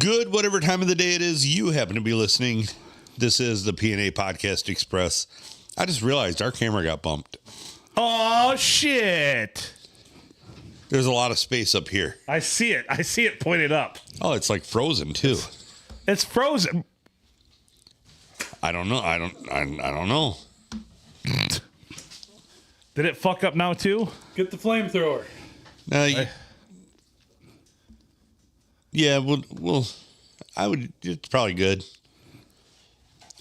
Good, whatever time of the day it is you happen to be listening. This is the P&A Podcast Express. I just realized our camera got bumped. Oh, shit. There's a lot of space up here. I see it. I see it pointed up. Oh, it's like frozen too. It's frozen. I don't know. I don't know. Did it fuck up now too? Get the flamethrower. Yeah, we'll. It's probably good.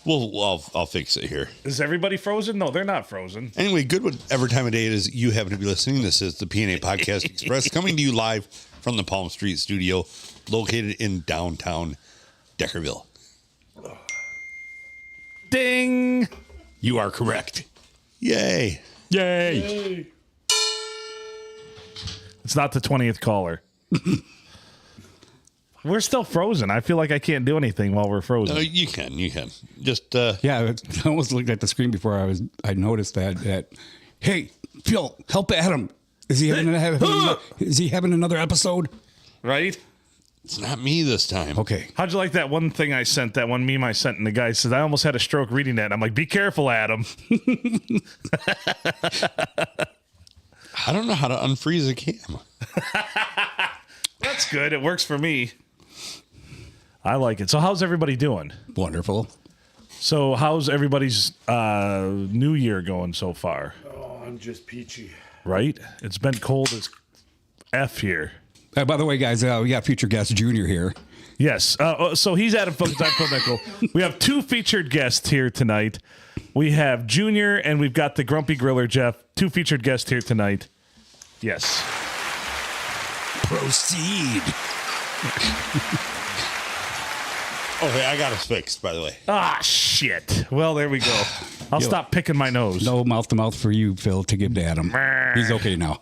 I'll fix it here. Is everybody frozen? No, they're not frozen. Anyway, good whatever time of day it is you happen to be listening. This is the P&A Podcast Express coming to you live from the Palm Street studio located in downtown Deckerville. Ding! You are correct. Yay. Yay. It's not the 20th caller. We're still frozen. I feel like I can't do anything while we're frozen. No, you can. Just Yeah, I almost looked at the screen before I noticed that. Hey, Phil, help Adam. Is he having another episode? Right? It's not me this time. Okay. How'd you like that one thing I sent, that one meme I sent, and the guy said, I almost had a stroke reading that. I'm like, be careful, Adam. I don't know how to unfreeze a camera. That's good. It works for me. I like it. So how's everybody doing? Wonderful. So how's everybody's New Year going so far? Oh, I'm just peachy. Right? It's been cold as F here. By the way, guys, we got future guest Junior here. Yes. So he's Adam Phillips. I'm Phil Nickel. We have two featured guests here tonight. We have Junior and we've got the Grumpy Griller, Jeff. Two featured guests here tonight. Yes. Proceed. Okay, I got us fixed, by the way. Ah, shit. Well, there we go. I'll stop picking my nose. No mouth to mouth for you, Phil, to give to Adam. He's okay now.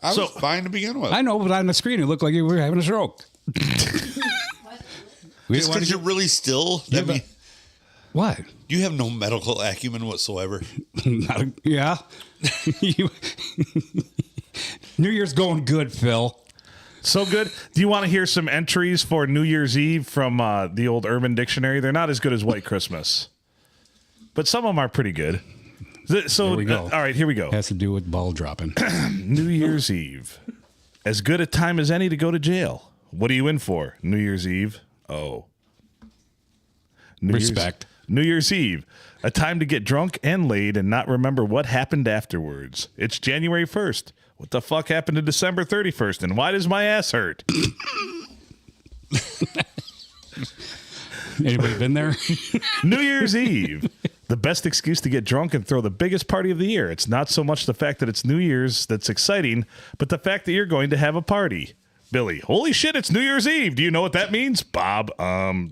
I was fine to begin with. I know, but on the screen it looked like you were having a stroke. Just because you're really still? What? You have no medical acumen whatsoever. Yeah. New Year's going good, Phil. So good. Do you want to hear some entries for New Year's Eve from the old Urban Dictionary? They're not as good as White Christmas, but some of them are pretty good. So, Here we go. All right, here we go. Has to do with ball dropping. New Year's Eve. As good a time as any to go to jail. What are you in for? New Year's Eve? Oh. Respect. New Year's Eve. A time to get drunk and laid and not remember what happened afterwards. It's January 1st. What the fuck happened to December 31st? And why does my ass hurt? Anybody been there? New Year's Eve. The best excuse to get drunk and throw the biggest party of the year. It's not so much the fact that it's New Year's that's exciting, but the fact that you're going to have a party. Billy, holy shit, it's New Year's Eve. Do you know what that means? Bob,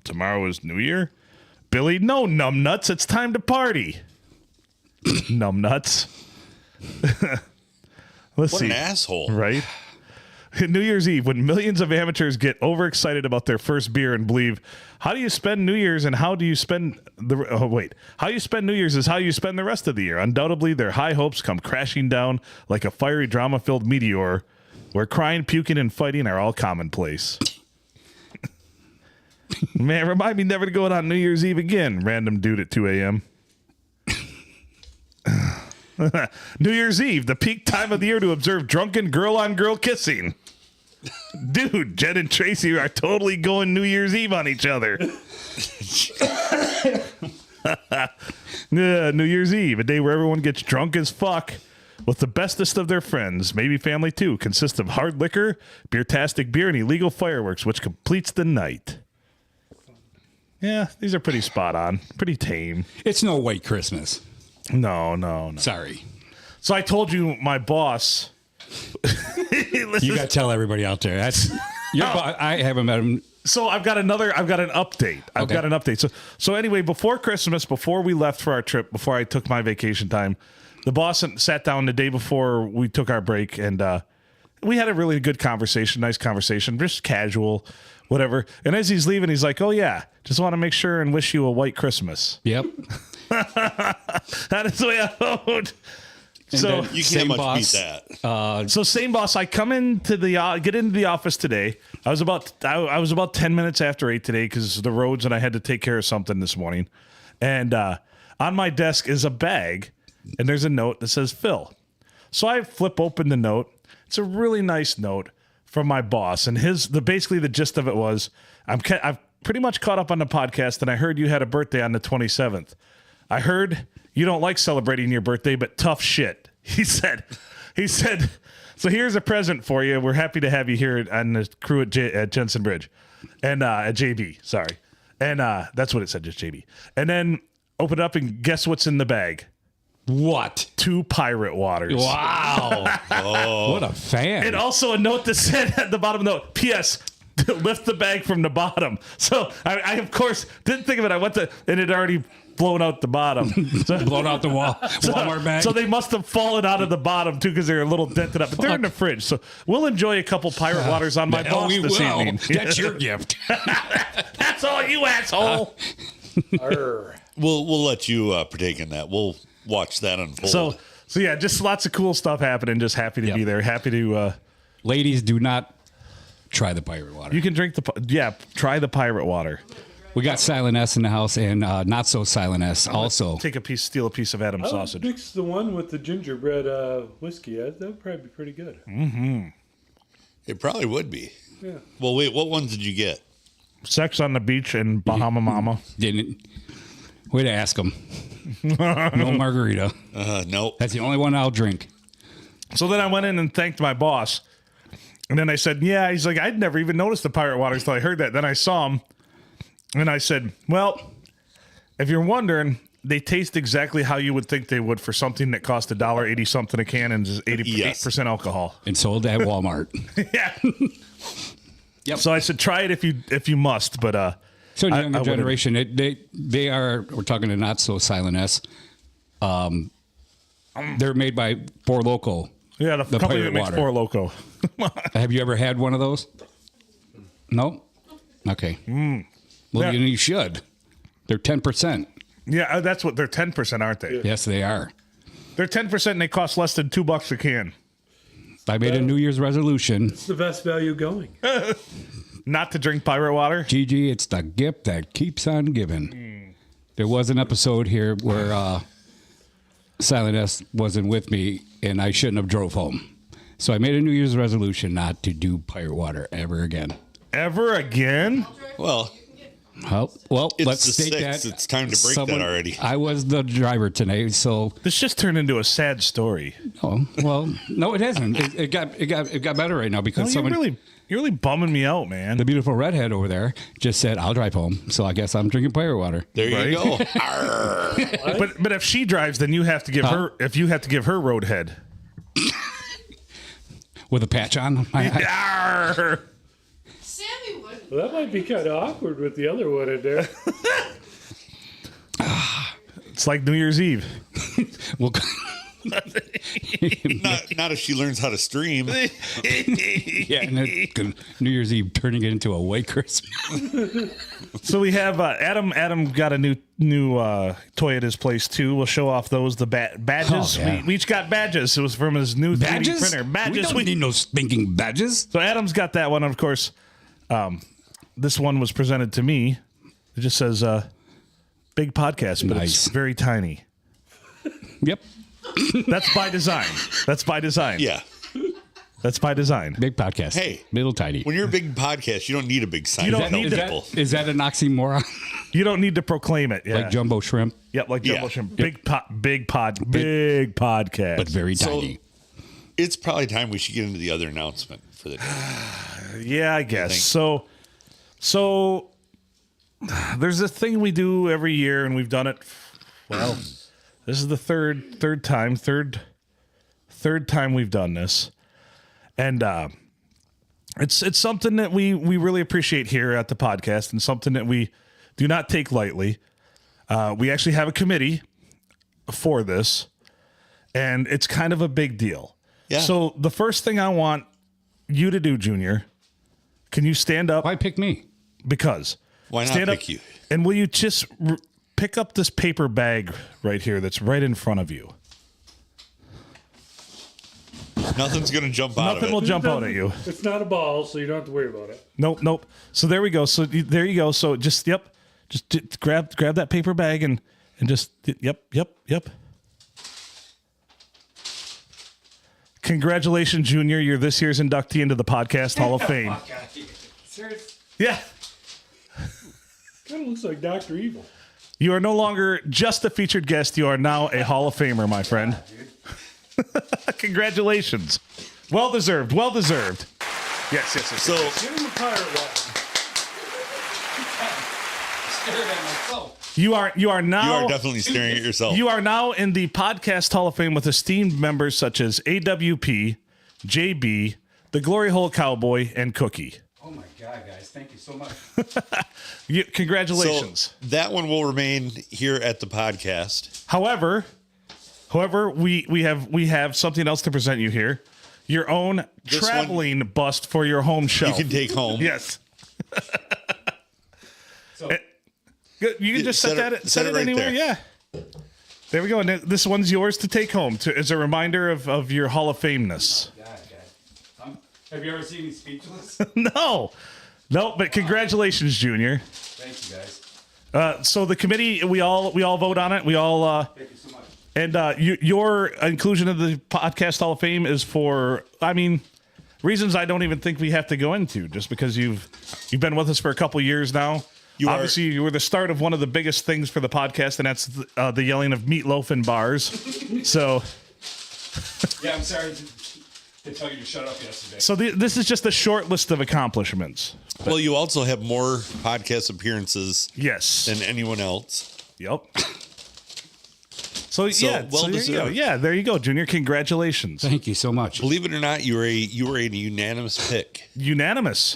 tomorrow is New Year. Billy, no, numbnuts. It's time to party. Numbnuts. Let's What see. an asshole. Right? New Year's Eve, when millions of amateurs get overexcited about their first beer and believe, how do you spend New Year's and how do you spend how you spend New Year's is how you spend the rest of the year. Undoubtedly, their high hopes come crashing down like a fiery drama-filled meteor where crying, puking, and fighting are all commonplace. Man, remind me never to go out on New Year's Eve again, random dude at 2 a.m. New Year's Eve, the peak time of the year to observe drunken girl-on-girl kissing. Dude, Jen and Tracy are totally going New Year's Eve on each other. New Year's Eve, a day where everyone gets drunk as fuck with the bestest of their friends, maybe family too, consists of hard liquor, beer-tastic beer, and illegal fireworks, which completes the night. Yeah, these are pretty spot on, pretty tame. It's no White Christmas. No. Sorry. So I told you my boss. You got to tell everybody out there. That's I haven't met him. So I've got an update. I've got an update. So anyway, before Christmas, before we left for our trip, before I took my vacation time, the boss sat down the day before we took our break, and we had a really good conversation, nice conversation, just casual, whatever. And as he's leaving, he's like, "Oh yeah, just want to make sure and wish you a white Christmas." Yep. That is the way I vote. So You Same can't much boss. beat that. So same boss. I come into get into the office today. I was about 10 minutes after 8 today because the roads, and I had to take care of something this morning. And on my desk is a bag, and there's a note that says Phil. So I flip open the note. It's a really nice note from my boss, and basically the gist of it was I've pretty much caught up on the podcast, and I heard you had a birthday on the 27th. I heard you don't like celebrating your birthday, but tough shit. He said, so here's a present for you. We're happy to have you here on the crew at Jensen Bridge and at JB. Sorry. And that's what it said, just JB. And then open it up and guess what's in the bag? What? 2 pirate waters. Wow. What a fan. And also a note that said at the bottom of the note, P.S. lift the bag from the bottom. So I of course didn't think of it. I went to, and it already blown out the bottom. So, Blown out the Walmart bag. So they must have fallen out of the bottom too because they're a little dented up. But they're in the fridge. So we'll enjoy a couple pirate waters on my boss this evening. That's your gift. That's all, you asshole. We'll let you partake in that. We'll watch that unfold. So yeah, just lots of cool stuff happening. Just happy to be there. Happy to. Ladies, do not try the pirate water. You can drink try the pirate water. We got Silent S in the house and not so Silent S also. Steal a piece of Adam's sausage. Mix the one with the gingerbread whiskey. That would probably be pretty good. It probably would be. Yeah. Well, wait, what ones did you get? Sex on the Beach and Bahama Mama. Didn't. Way to ask him. No margarita. Nope. That's the only one I'll drink. So then I went in and thanked my boss. And then I said, yeah, he's like, I'd never even noticed the pirate waters till I heard that. Then I saw him. And I said, well, if you're wondering, they taste exactly how you would think they would for something that cost $1.80 something a can and is 88% alcohol. And sold at Walmart. Yeah. Yep. So I said, try it if you must. But So the younger generation, they are, we're talking to not so Silent S. They're made by Four Loko. Yeah, the company that pirate makes water. Four Loko. Have you ever had one of those? No? Okay. Well, Yeah. you should. They're 10%. Yeah, that's what they're 10%, aren't they? Yes, they are. They're 10% and they cost less than $2 a can. I made a New Year's resolution. It's the best value going. Not to drink pirate water. Gigi, it's the gift that keeps on giving. There was an episode here where Silent S wasn't with me and I shouldn't have drove home. So I made a New Year's resolution not to do pirate water ever again. Ever again? Well, Well, it's let's the state 6th. that. It's time to break that already. I was the driver tonight, so This just turned into a sad story. no, it hasn't. It got better right now because You're really bumming me out, man. the beautiful redhead over there just said, "I'll drive home." So I guess I'm drinking pirate water. There you go. But if she drives, then you have to give her roadhead. With a patch on. Arr! Sammy would. Well, that might be kind of awkward with the other one in there. It's like New Year's Eve. Well, not if she learns how to stream. yeah, and New Year's Eve turning it into a white Christmas. So we have Adam got a new toy at his place too. We'll show off those badges. Oh, yeah. We each got badges. It was from his new 3D Badges? printer. We Badges. don't need no stinking badges. So Adam's got that one. Of course, this one was presented to me. It just says big podcast, but Nice. it's very tiny. Yep. That's by design. That's by design. Yeah. That's by design. Big podcast. Hey. Little tiny. When you're a big podcast, you don't need a big sign. You don't to tell need to- people. Is that an oxymoron? You don't need to proclaim it. Yeah. Like jumbo shrimp, Yep, like jumbo Yeah. shrimp. Big podcast. but very So- tiny. It's probably time we should get into the other announcement for the day. Yeah, I guess. think. So there's a thing we do every year, and we've done it. Well, this is the third time we've done this, and it's something that we really appreciate here at the podcast, and something that we do not take lightly. We actually have a committee for this, and it's kind of a big deal. Yeah. So the first thing I want you to do, Junior, can you stand up? Why pick me? Because Why not stand pick up, you? and will you just pick up this paper bag right here that's right in front of you? Nothing's going to jump out Nothing of will it. jump out at you. It's not a ball, so you don't have to worry about it. Nope. So there we go. So there you go. So just grab that paper bag and just yep. Congratulations, Junior. You're this year's inductee into the Podcast Hall of Fame. Seriously? Yeah. Kind of looks like Dr. Evil. You are no longer just a featured guest. You are now a Hall of Famer, my friend. Congratulations. Well deserved. Yes. So, Give him a pirate walk. You are now. you are definitely staring at yourself. You are now in the Podcast Hall of Fame with esteemed members such as AWP, JB, the Glory Hole Cowboy, and Cookie. Oh my God, guys! Thank you so much. Congratulations. So that one will remain here at the podcast. However, we have something else to present you here. Your own This traveling bust for your home shelf. You can take home. Yes. So, Good. You can just set it right anywhere. there. Yeah. There we go. And this one's yours to take home as a reminder of your Hall of Fameness. God, guys. Have you ever seen me speechless? No, but congratulations, Junior. Thank you, guys. So the committee, we all vote on it. We all, Thank you so much. and your inclusion of the Podcast Hall of Fame is for, reasons I don't even think we have to go into, just because you've been with us for a couple years now. Obviously, you were the start of one of the biggest things for the podcast, and that's the yelling of meatloaf in bars. So, Yeah, I'm sorry to tell you to shut up yesterday. so this is just a short list of accomplishments. Well, you also have more podcast appearances Yes. than anyone else. Yep. So So, yeah, well there you go. deserved. Yeah, there you go, Junior. Congratulations. Thank you so much. Believe it or not, you were a unanimous pick. Unanimous.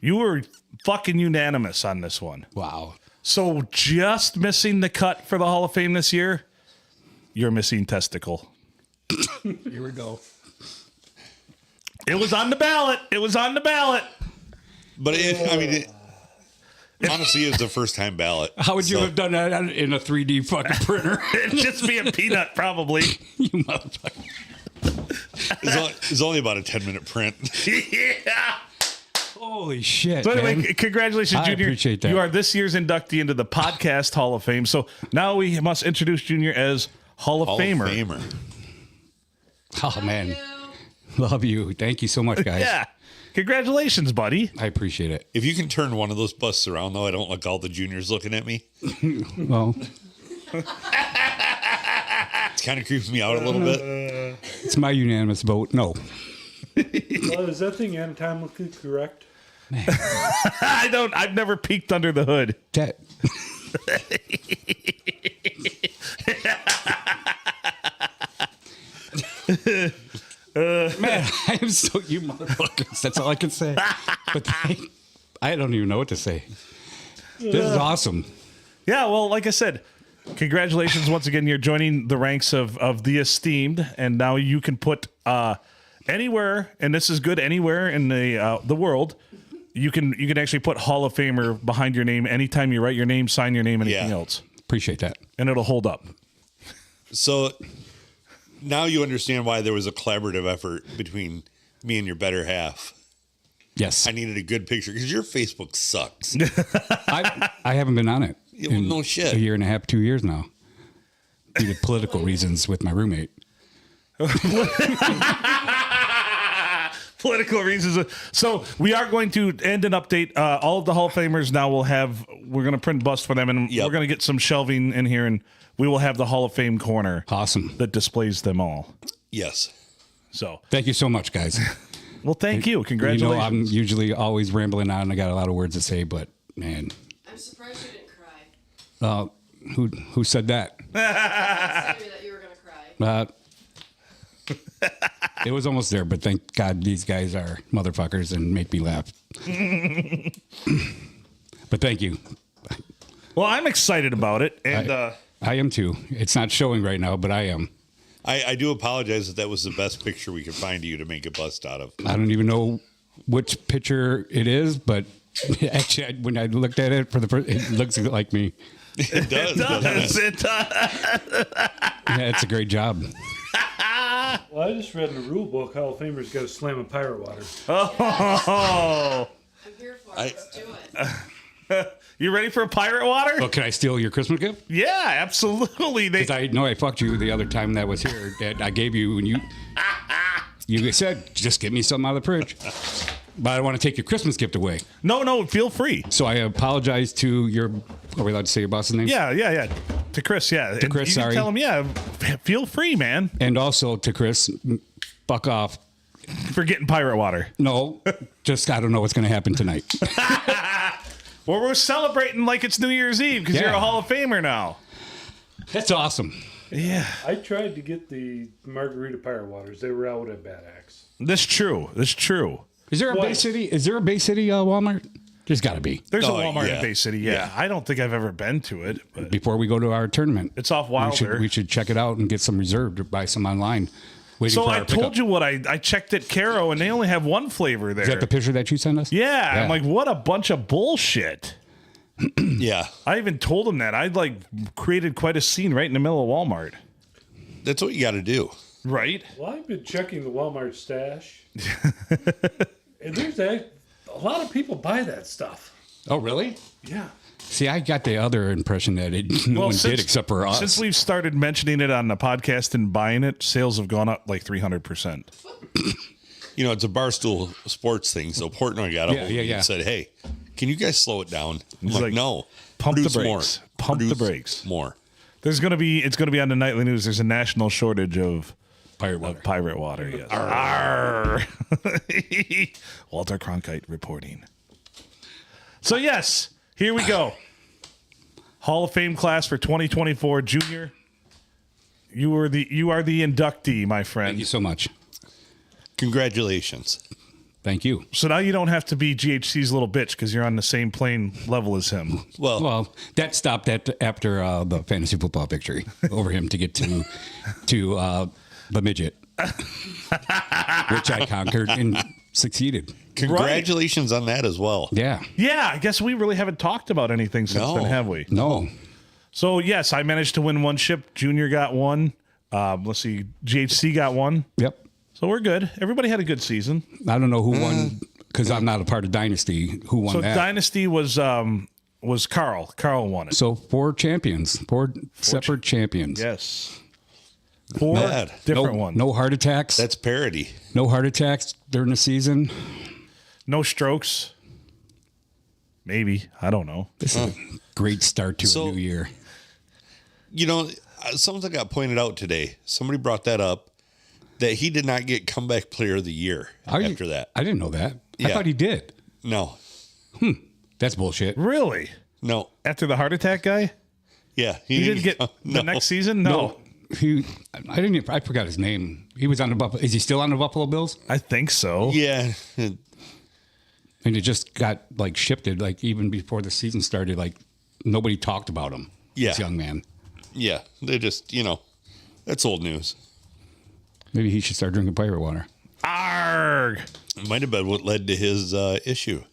You were fucking unanimous on this one. Wow. So just missing the cut for the Hall of Fame this year, you're missing testicle. Here we go. It was on the ballot. But honestly, it was the first time ballot. How would you So, have done that in a 3D fucking printer? It'd just be a peanut, probably. You motherfucker. It's only about a 10-minute print. Yeah. Holy shit. So anyway, man. congratulations, I Junior. appreciate that. You are this year's inductee into the Podcast Hall of Fame. So now we must introduce Junior as Hall of Hall Famer. of Famer. Oh, man. You. Love you. Thank you so much, guys. Yeah. Congratulations, buddy. I appreciate it. If you can turn one of those busts around, though, I don't like all the juniors looking at me. Well, It kind of creeps me out a little bit. it's my unanimous vote. No. Well, is that thing anatomically correct? I've never peeked under the hood. That, man, I am so you motherfuckers. That's all I can say. But I don't even know what to say. This is awesome. Yeah, well, like I said, congratulations once again. You're joining the ranks of the esteemed, and now you can put anywhere, and this is good anywhere in the world. You can actually put Hall of Famer behind your name anytime you write your name, sign your name, anything Yeah. else, Appreciate that. and it'll hold up. So now you understand why there was a collaborative effort between me and your better half. Yes. I needed a good picture because your Facebook sucks. I haven't been on it. Yeah, well, in no shit. A year and a half, 2 years now. Due to political reasons with my roommate. Political reasons. So we are going to end an update. All of the Hall of Famers now we're going to print busts for them, and Yep. we're going to get some shelving in here, and we will have the Hall of Fame corner Awesome. that displays them all. Yes. So, Thank you so much, guys. well, thank you. You Congratulations. know, I'm usually always rambling on. I got a lot of words to say, but man, I'm surprised you didn't cry. who said that? I told you that you were gonna cry. It was almost there, but thank God these guys are motherfuckers and make me laugh. But thank you. Well, I'm excited about it, and I am too. It's not showing right now, but I am. I do apologize that was the best picture we could find of you to make a bust out of. I don't even know which picture it is, but actually, when I looked at it for the first, it looks like me. It does. doesn't it? it does. Yeah, it's a great job. Well, I just read in the rule book Hall of Famers got to slam a pirate water. Oh, I'm here for it. Let's do it. you ready for a pirate water? Well, can I steal your Christmas gift? Yeah, absolutely. They, Because I know I fucked you the other time that was here. That I gave you when you said just get me something out of the fridge. But I don't want to take your Christmas gift away. no, feel free. So I apologize to your. Are we allowed to say your boss's name? Yeah. To Chris, yeah. To Chris, you sorry. Tell him, yeah. Feel free, man, And also to Chris, fuck off. for getting pirate water. No, just I don't know what's going to happen tonight. Well, we're celebrating like it's New Year's Eve because you're Yeah. a Hall of Famer now. That's awesome. Yeah, I tried to get the margarita pirate waters. They were out at Bad Axe. that's true. Is there a Bay City? Is there a Bay City Walmart? There's got to be. There's a Oh, Walmart yeah. in Bay City. Yeah. I don't think I've ever been to it, but Before we go to our tournament, it's off Wilder. we should check it out and get some reserved or buy some online. Waiting So for I our told pickup. you what I checked at Caro, and they only have one flavor there. Is that the picture that you sent us? Yeah, I'm like, what a bunch of bullshit. Yeah. I even told them that. I'd like created quite a scene right in the middle of Walmart. That's what you got to do. Right? Well, I've been checking the Walmart stash. And there's a lot of people buy that stuff. Oh, really? Yeah. See, I got the other impression that no one did except for us. Since we've started mentioning it on the podcast and buying it, sales have gone up like 300%. You know, it's a Barstool Sports thing. So Portnoy got a hold of me yeah. and said, "Hey, can you guys slow it down?" I'm He's like, like, "No, pump the produce brakes. more. Pump the Produce brakes." more." It's gonna be on the nightly news. There's a national shortage of pirate water. pirate water. Yes. Arr. Walter Cronkite reporting. So yes, here we go. Hall of Fame class for 2024 junior. You are the inductee, my friend. Thank you so much. Congratulations. Thank you. So now you don't have to be GHC's little bitch because you're on the same plane level as him. Well, that stopped after the fantasy football victory over him to get to the midget, which I conquered and succeeded. Congratulations on that as well. Yeah. Yeah, I guess we really haven't talked about anything since No. then, have we? No. So yes, I managed to win one ship. Junior got one. Let's see, GHC got one. Yep. So we're good. Everybody had a good season. I don't know who won because I'm not a part of Dynasty. Who won So that? Dynasty was Carl. Carl won it. So four separate champions. Yes. Four Bad. different ones. No heart attacks. That's parody. No heart attacks during the season. No strokes. Maybe. I don't know. This is a great start to So- a new year. You know, something got pointed out today. Somebody brought that up, that he did not get comeback player of the year after that. I didn't know that. I Yeah. thought he did. No, That's bullshit. Really? no. After the heart attack guy? Yeah. He didn't get the next season? No. I forgot his name. He was on the Buffalo. Is he still on the Buffalo Bills? I think so. Yeah. And it just got like shifted. Like even before the season started, like nobody talked about him. Yeah. This young man. Yeah. They just, that's old news. Maybe he should start drinking pirate water. Arg. It might have been what led to his issue.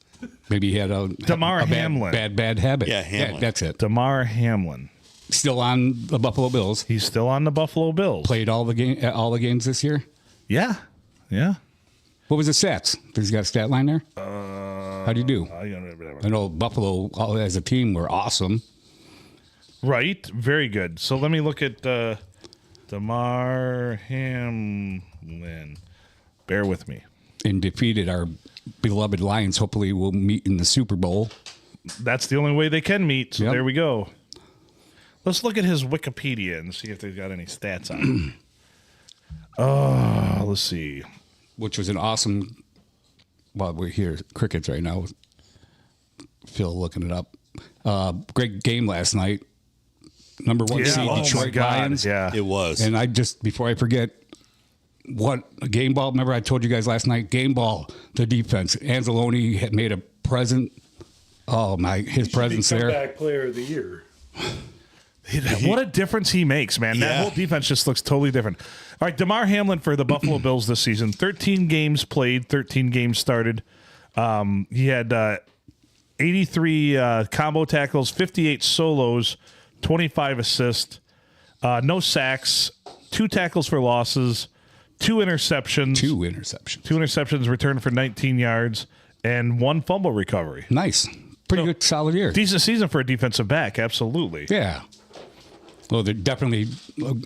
Maybe he had Damar a Hamlin. bad habit. Yeah, Hamlin. that's it. Damar Hamlin. Still on the Buffalo Bills. He's still on the Buffalo Bills. Played all the games this year. Yeah. Yeah. What was the stats? Does he got a stat line there? How do you do? I know Buffalo as a team were awesome. Right. Very good. So let me look at Damar Hamlin. Bear with me. And defeated our beloved Lions. Hopefully we'll meet in the Super Bowl. That's the only way they can meet. So Yep. there we go. Let's look at his Wikipedia and see if they've got any stats on him. Let's see. Which was an awesome. Well, we're here crickets right now. Phil looking it up. Great game last night. Number one seed Detroit Lions. Yeah. It was. And I just before I forget, what a game ball. Remember I told you guys last night. Game ball. The defense. Anzalone had made a present. Oh my! His presence there. Comeback player of the year. What a difference he makes, man. That Yeah. whole defense just looks totally different. All right, Damar Hamlin for the Buffalo Bills this season. 13 games played, 13 games started. He had 83 combo tackles, 58 solos, 25 assists, no sacks, 2 tackles for losses, 2 interceptions. 2 interceptions. 2 interceptions returned for 19 yards and 1 fumble recovery. Nice. Pretty good, solid year. Decent season for a defensive back, absolutely. Yeah. Well, they're definitely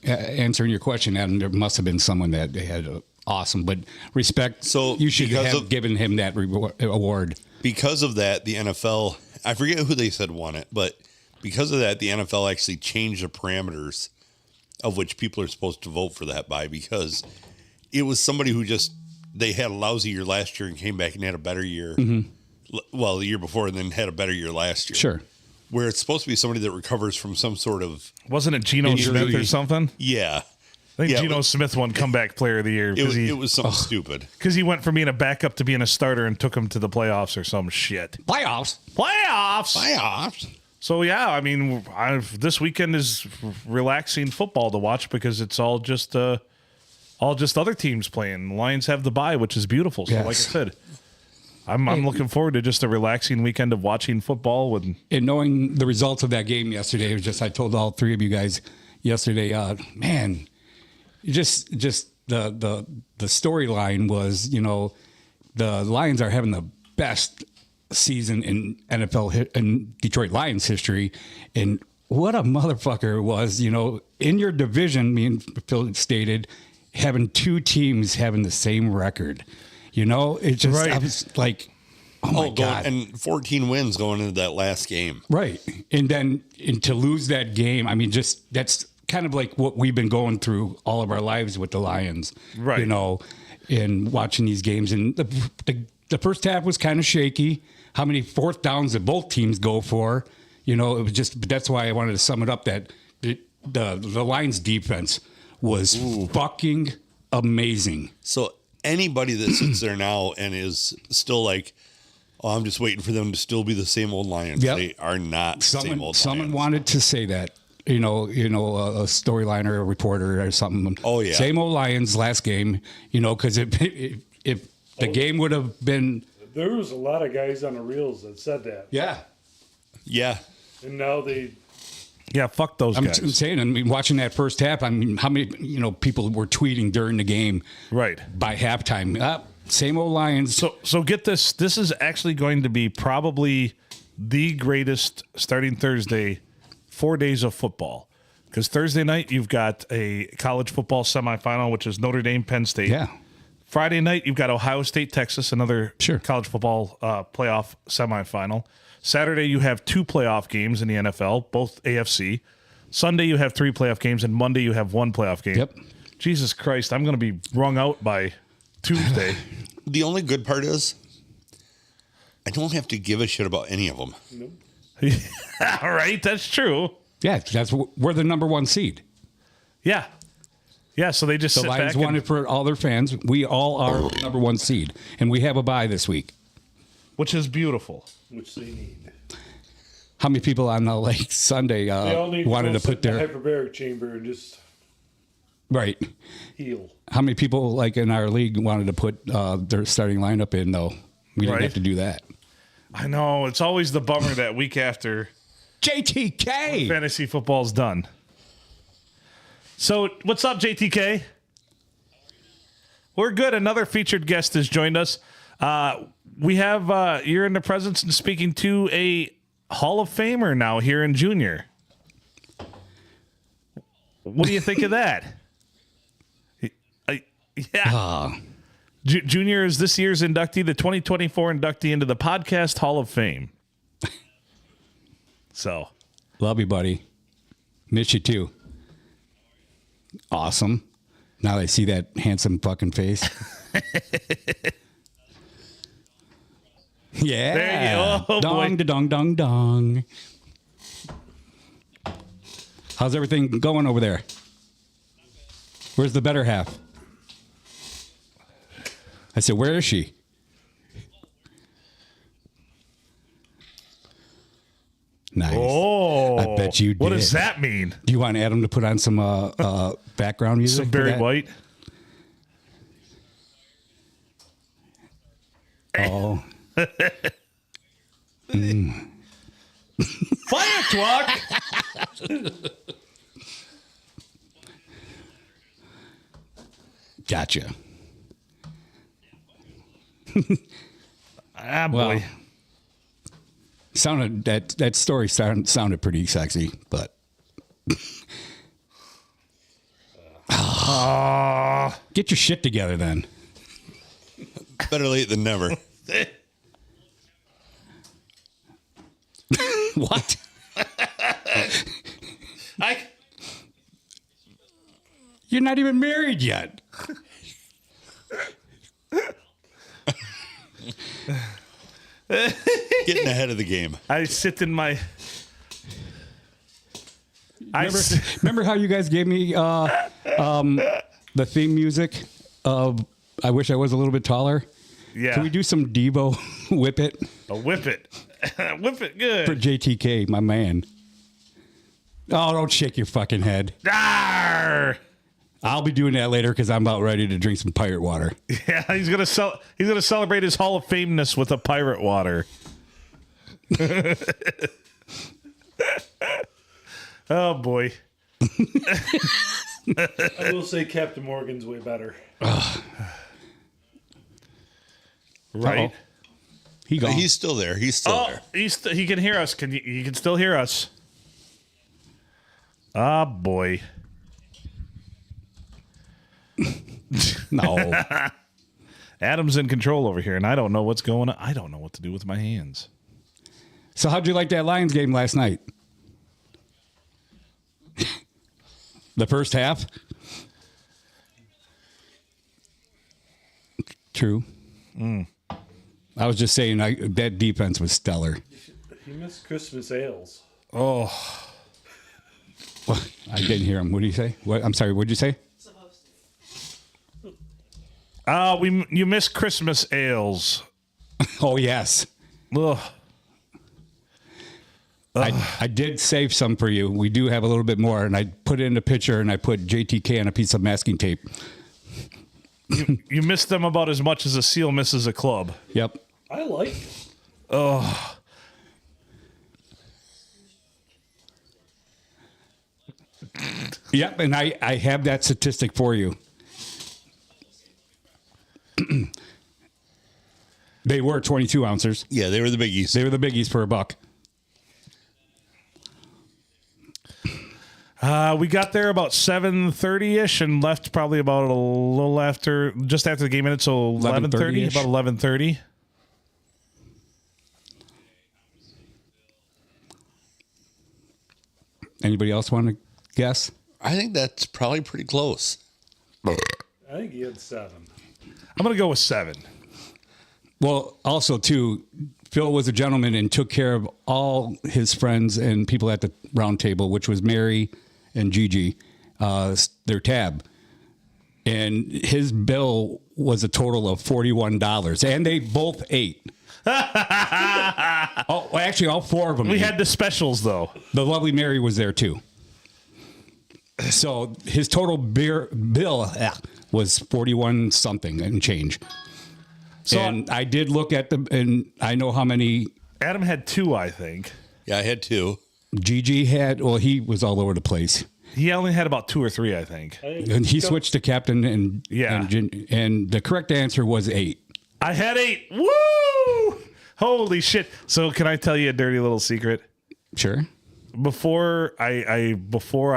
answering your question, Adam. There must have been someone that they had awesome, but respect. So you should have given him that award. Because of that, the NFL, I forget who they said won it, but because of that, the NFL actually changed the parameters of which people are supposed to vote for that by, because it was somebody who they had a lousy year last year and came back and had a better year. Well, the year before, and then had a better year last year. Sure. Where it's supposed to be somebody that recovers from some sort of... Wasn't it Geno injury. Smith or something? Yeah. I think Geno Smith won comeback player of the year. It was something stupid. Because he went from being a backup to being a starter and took him to the playoffs or some shit. Playoffs. So, yeah, I mean, this weekend is relaxing football to watch because it's all just other teams playing. The Lions have the bye, which is beautiful. So, Yes. like I said, I'm looking forward to just a relaxing weekend of watching football. And knowing the results of that game yesterday, it was just I told all 3 of you guys yesterday, man, just the storyline was, the Lions are having the best season in NFL in Detroit Lions history, and what a motherfucker it was, in your division. Me and Phil stated having 2 teams having the same record. It just Right. I was like, oh my god, and 14 wins going into that last game. right? And then to lose that game, I mean, just that's kind of like what we've been going through all of our lives with the Lions, Right. And watching these games. And the first half was kind of shaky. How many 4th downs did both teams go for? It was just. But that's why I wanted to sum it up that the Lions defense was fucking amazing. So anybody that sits there now and is still like, oh, I'm just waiting for them to still be the same old Lions. Yep. They are not the same old Someone Lions. wanted to say that. A storyline or a reporter or something. Oh, yeah. Same old Lions last game. Because if the game would have been. There was a lot of guys on the reels that said that. Yeah. Yeah. And now they... Yeah, fuck those I'm guys. saying, watching that first half, how many, people were tweeting during the game Right. by halftime. Same old Lions. So get this. This is actually going to be probably the greatest starting Thursday 4 days of football. Because Thursday night, you've got a college football semifinal, which is Notre Dame, Penn State. Yeah. Friday night, you've got Ohio State, Texas, another Sure. college football playoff semifinal. Saturday, you have 2 playoff games in the NFL, both AFC. Sunday, you have 3 playoff games, and Monday, you have 1 playoff game. Yep. Jesus Christ, I'm going to be wrung out by Tuesday. The only good part is I don't have to give a shit about any of them. All right, that's true. Yeah, we're the number 1 seed. Yeah. Yeah, so they just The sit Lions back won it for all their fans. We all are number 1 seed, and we have a bye this week. which is beautiful. Which they need. How many people on the like Sunday They all need wanted to to put sit in their the hyperbaric chamber and just right? heal. How many people like in our league wanted to put their starting lineup in though? We didn't Right. have to do that. I know. It's always the bummer that week after JTK. fantasy football's done. So, what's up, JTK? We're good. Another featured guest has joined us. We have, you're in the presence and speaking to a Hall of Famer now here in Junior. What do you think of that? Yeah. Junior is this year's inductee, the 2024 inductee into the Podcast Hall of Fame. So, Love you, buddy. Miss you too. Awesome. Now I see that handsome fucking face. Yeah. There you go. Oh, dong, boy. dong, dong, dong. How's everything going over there? Where's the better half? I said, where is she? Nice. oh, I bet you What did. does that mean? Do you want Adam to put on some background music? Some for Barry that? White. Oh, Fire twalk. Gotcha. Ah, boy. Well, sounded that story sounded pretty sexy, but get your shit together then. Better late than never. What? You're not even married yet. Getting ahead of the game. I sit in my. Remember how you guys gave me the theme music of I Wish I Was a Little Bit Taller? Yeah. Can we do some Devo Whip It Whip it. Whip it good. for JTK, my man? Oh, don't shake your fucking head. Arr! I'll be doing that later because I'm about ready to drink some pirate water. Yeah, he's gonna celebrate his Hall of Fameness with a pirate water. Oh boy. I will say Captain Morgan's way better. Right. Uh-oh. He gone. He's still there. He's still Oh, there. he can hear us. He can still hear us. Ah, boy. No. Adam's in control over here, and I don't know what's going on. I don't know what to do with my hands. So how'd you like that Lions game last night? The first half? True. I was just saying that defense was stellar. He missed Christmas ales. Oh, Well, I didn't hear him. What did he say? What? I'm sorry. What did you say? Supposed to. you missed Christmas ales. Oh, yes. Ugh. I did save some for you. We do have a little bit more, and I put it in the picture, and I put JTK on a piece of masking tape. You missed them about as much as a seal misses a club. Yep. I like it. Oh, Yep, and I have that statistic for you. They were 22 ounces. Yeah, they were the biggies. They were the biggies for $1. we got there about 7:30ish and left probably about a little after, just after the game ended, so 11:30, 11:30-ish. about 11:30. Anybody else want to guess? I think that's probably pretty close. I think he had 7. I'm gonna go with 7. Well, also, too, Phil was a gentleman and took care of all his friends and people at the round table, which was Mary and Gigi, their tab. And his bill was a total of $41, and they both ate. Oh, well, actually, all 4 of them. We ate. had the specials though. The lovely Mary was there too. So his total bill was 41 something and change. So and I did look at and I know how many Adam had 2, I think. Yeah, I had 2. Gigi had. Well, he was all over the place. He only had about 2 or 3, I think. And he switched to captain and Yeah. and the correct answer was 8. I had 8. Woo! Holy shit! So can I tell you a dirty little secret? Sure. Before I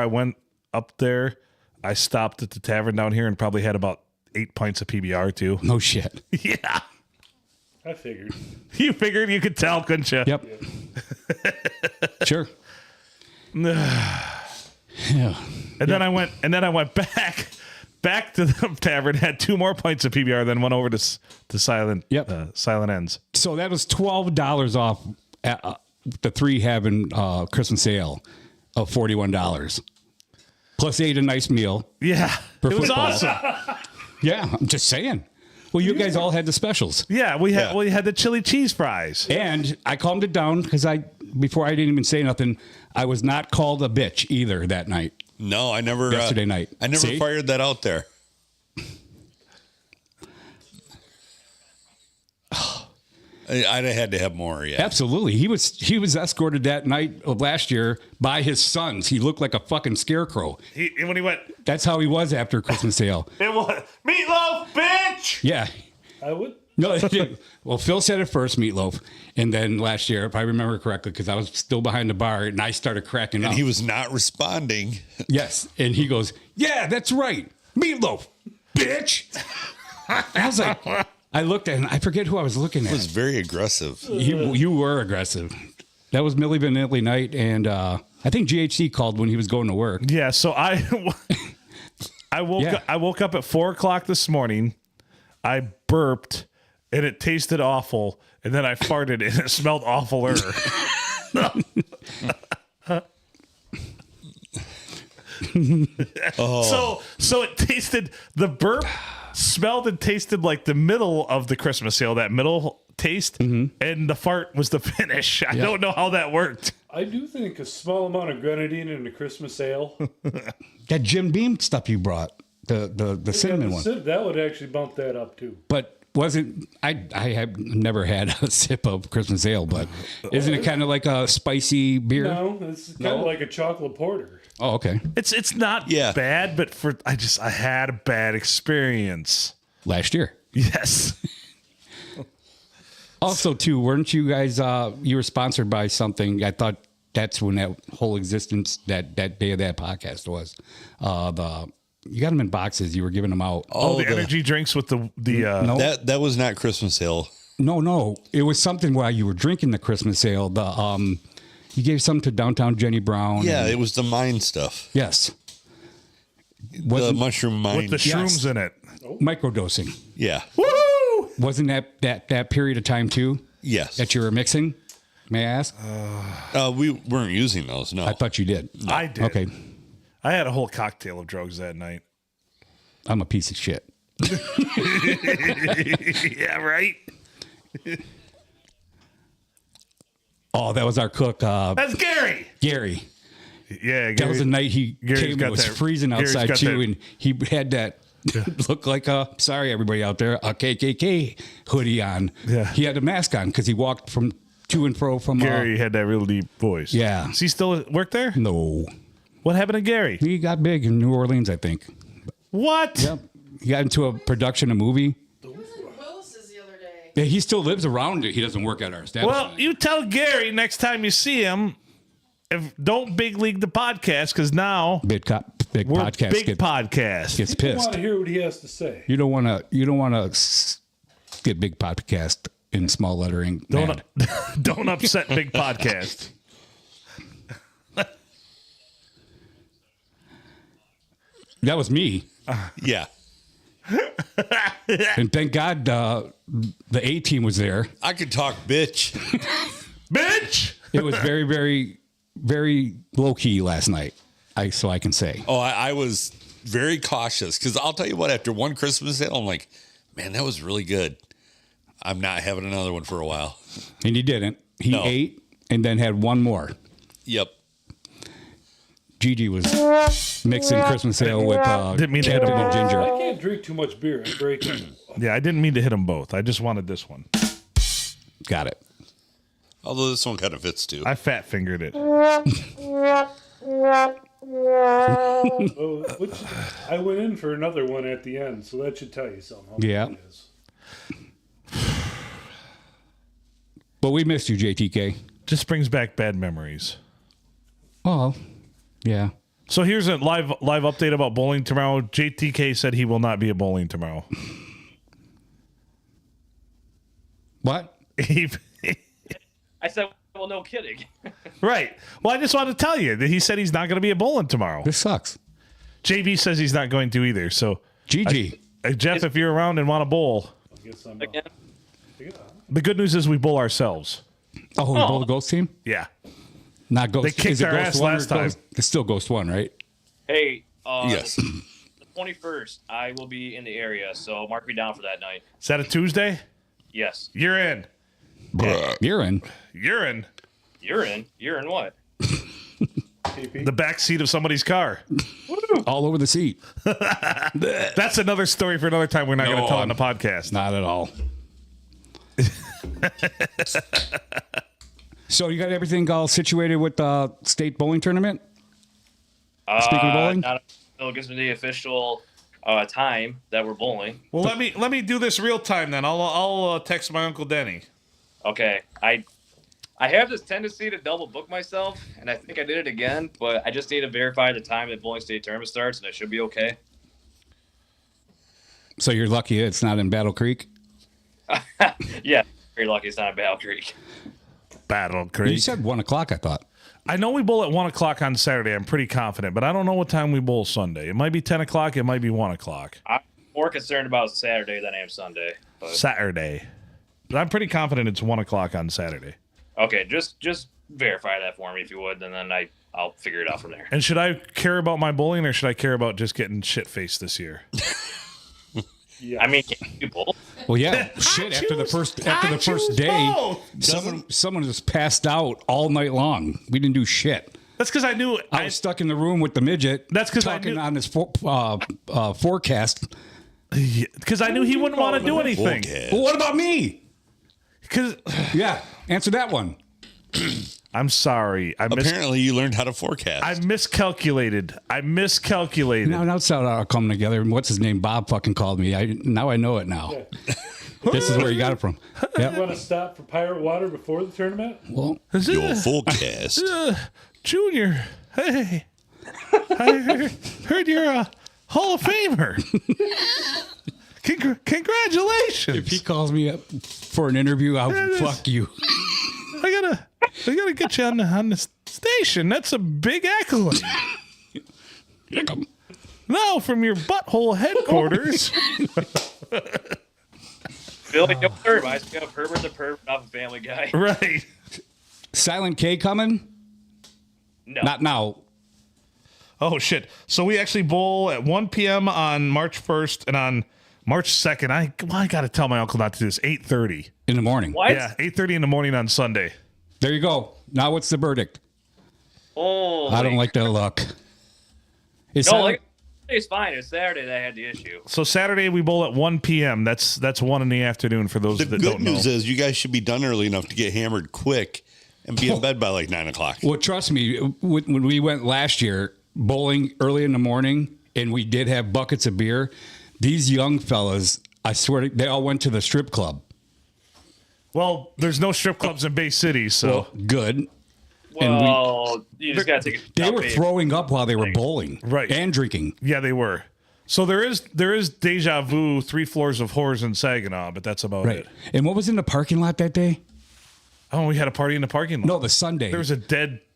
went up there, I stopped at the tavern down here and probably had about 8 pints of PBR too. No shit. Yeah, I figured. you figured you could tell, couldn't you? Yep. Sure. Yeah. And then I went back to the tavern, had 2 more pints of PBR, then went over to Silent Silent Ends. So that was $12 off the 3 having Christmas sale of $41. Plus ate a nice meal. Yeah, For it was football. awesome. Yeah, I'm just saying. Well, you guys all had the specials. Yeah, we had the chili cheese fries. And I calmed it down because before I didn't even say nothing, I was not called a bitch either that night. No, I never. Yesterday night. I never See? fired that out there. I'd have had to have more. Yeah. Absolutely. He was escorted that night of last year by his sons. He looked like a fucking scarecrow. When he went, That's how he was after Christmas sale. it was me. bitch. Yeah. I would. No, well, Phil said it first, Meatloaf. And then last year, if I remember correctly, because I was still behind the bar and I started cracking up. And he was not responding. Yes. And he goes, yeah, that's right. Meatloaf, bitch. I was like, I looked at him. I forget who I was looking It was at. very aggressive. You were aggressive. That was Milli Vanilli night. And I think GHC called when he was going to work. Yeah, so I woke up at 4 o'clock this morning. I burped and it tasted awful. And then I farted and it smelled awfuler. So it tasted, the burp smelled and tasted like the middle of the Christmas ale, that middle taste, and the fart was the finish. I don't know how that worked. I do think a small amount of grenadine in a Christmas ale. That Jim Beam stuff you brought, the cinnamon one. That would actually bump that up too. But wasn't I have never had a sip of Christmas ale, but isn't it kind of like a spicy beer? No, it's kind of like a chocolate porter. Oh, okay. It's not bad, but I had a bad experience Last year. Yes. Also, too, weren't you guys? You were sponsored by something. I thought that's when that whole existence that day of that podcast was. You got them in boxes. You were giving them out. Oh, the energy drinks with the No, That was not Christmas ale. no. It was something while you were drinking the Christmas ale. You gave some to Downtown Jenny Brown. Yeah, it was the mine stuff. Yes. The mushroom mine. with the shrooms in it. Microdosing. Yeah. Woo! Wasn't that period of time too Yes. that you were mixing? May I ask? We weren't using those. No. I thought you did. I did. Okay. I had a whole cocktail of drugs that night. I'm a piece of shit. Yeah, right? Oh, that was our cook, That's Gary. Gary. Yeah, That was the night he Gary's came. got It was that- freezing Gary's outside got too, that- and he had that look like sorry everybody out there, a KKK hoodie on. Yeah. He had a mask on because he walked from to and fro from. Gary had that real deep voice. Yeah. Does he still work there? No, What happened to Gary? he got big in New Orleans, I think. What? Yep. He got into a production, a movie. He was in Willis's the other day. Yeah, he still lives around it. He doesn't work at our establishment. Well, you tell Gary next time you see him, don't big league the podcast because now big we're podcast big podcast. gets I pissed. want to hear what he has to say. You don't want to get big podcast in small lettering. Don't mad. don't upset big podcast. That was me. Yeah. And thank God the A team was there. I could talk, bitch. Bitch! It was very, very, very low key last night. So I can say. Oh, I was very cautious because I'll tell you what, after one Christmas ale, I'm like, man, that was really good. I'm not having another one for a while. And he didn't. He No. ate and then had one more. Yep. Gigi was mixing Christmas ale with Didn't mean to hit Captain him. and Ginger. I can't drink too much beer. I break it. Yeah, I didn't mean to hit them both. I just wanted this one. Got it. Although this one kind of fits too. I fat fingered it. I went in for another one at the end, so that should tell you something. How Yeah. good it is. But we missed you, JTK. Just brings back bad memories. Oh, yeah. So here's a live update about bowling tomorrow. JTK said he will not be at bowling tomorrow. What? I said, well, no kidding. Right. Well, I just wanted to tell you that he said he's not going to be at bowling tomorrow. This sucks. JB says he's not going to either. So, Gigi. Jeff, if you're around and want to bowl, I guess I'm Again, the good news is we bowl ourselves. Oh, we bowled the Ghost team? Yeah. Not Ghost. They kicked is it our Ghost ass 1 or last time. Ghost? It's still Ghost 1, right? hey, Yes. the 21st, I will be in the area, so mark me down for that night. Is that a Tuesday? Yes. You're in. You're in. You're in. You're in. You're in what? The back seat of somebody's car. All over the seat. That's another story for another time. We're not going to tell on the podcast. Not at all. So you got everything all situated with the state bowling tournament? Speaking of bowling? Not until it gives me the official time that we're bowling. Well, let me do this real time then. I'll text my Uncle Denny. Okay, I have this tendency to double book myself, and I think I did it again, but I just need to verify the time that bowling state tournament starts, and it should be okay. So you're lucky it's not in Battle Creek? Yeah, very lucky it's not in Battle Creek. Battle Creek. You said 1 o'clock, I thought. I know we bowl at 1 o'clock on Saturday. I'm pretty confident, but I don't know what time we bowl Sunday. It might be 10 o'clock. It might be 1 o'clock. I'm more concerned about Saturday than I am Sunday. But... Saturday. But I'm pretty confident it's 1 o'clock on Saturday. Okay, just verify that for me if you would, and then I'll figure it out from there. And should I care about my bowling or should I care about just getting shit-faced this year? Yeah. I mean, can't you bowl? Well, yeah. Shit. After the first day, someone just passed out all night long. We didn't do shit. That's because I knew I was stuck in the room with the midget. That's 'cause I talking knew- on his forecast. because I knew he wouldn't want to do anything. Well, what about me? Because Yeah, answer that one. I'm sorry, Apparently, you learned how to forecast. I miscalculated. Now it's all coming together. And what's his name? Bob fucking called me. Now I know it now. This is where you got it from. You Yep. want to stop for pirate water before the tournament? Well, Your forecast. Junior, hey, I heard you're a Hall of Famer. Congratulations! if he calls me up for an interview, I'll fuck you. I gotta get you on the station. That's a big accolade. Now from your butthole headquarters. Billy Diller reminds me of Herbert the Pervert off of Family Guy. Right. Silent K coming? No. Not now. Oh shit. So we actually bowl at 1 p.m. on March 1st and on March 2nd. I gotta tell my uncle not to do this. 8:30. In the morning. What? Yeah, 8:30 in the morning on Sunday. There you go. Now what's the verdict? Oh, I don't like that look. Is No, Silent- like, it's fine. It's Saturday that I had the issue. So Saturday we bowl at 1 p.m. That's 1 in the afternoon for those The that good don't know. news is you guys should be done early enough to get hammered quick and be in bed by like 9 o'clock. Well, trust me, when we went last year bowling early in the morning and we did have buckets of beer, these young fellas, I swear, they all went to the strip club. Well, there's no strip clubs in Bay City, so Good. Well, you just got to take it. They were throwing up while they were bowling. Right. And drinking. yeah, they were. So there is deja vu, 3 floors of whores in Saginaw, but that's about Right. it. And what was in the parking lot that day? Oh, we had a party in the parking lot. No, the Sunday. There was a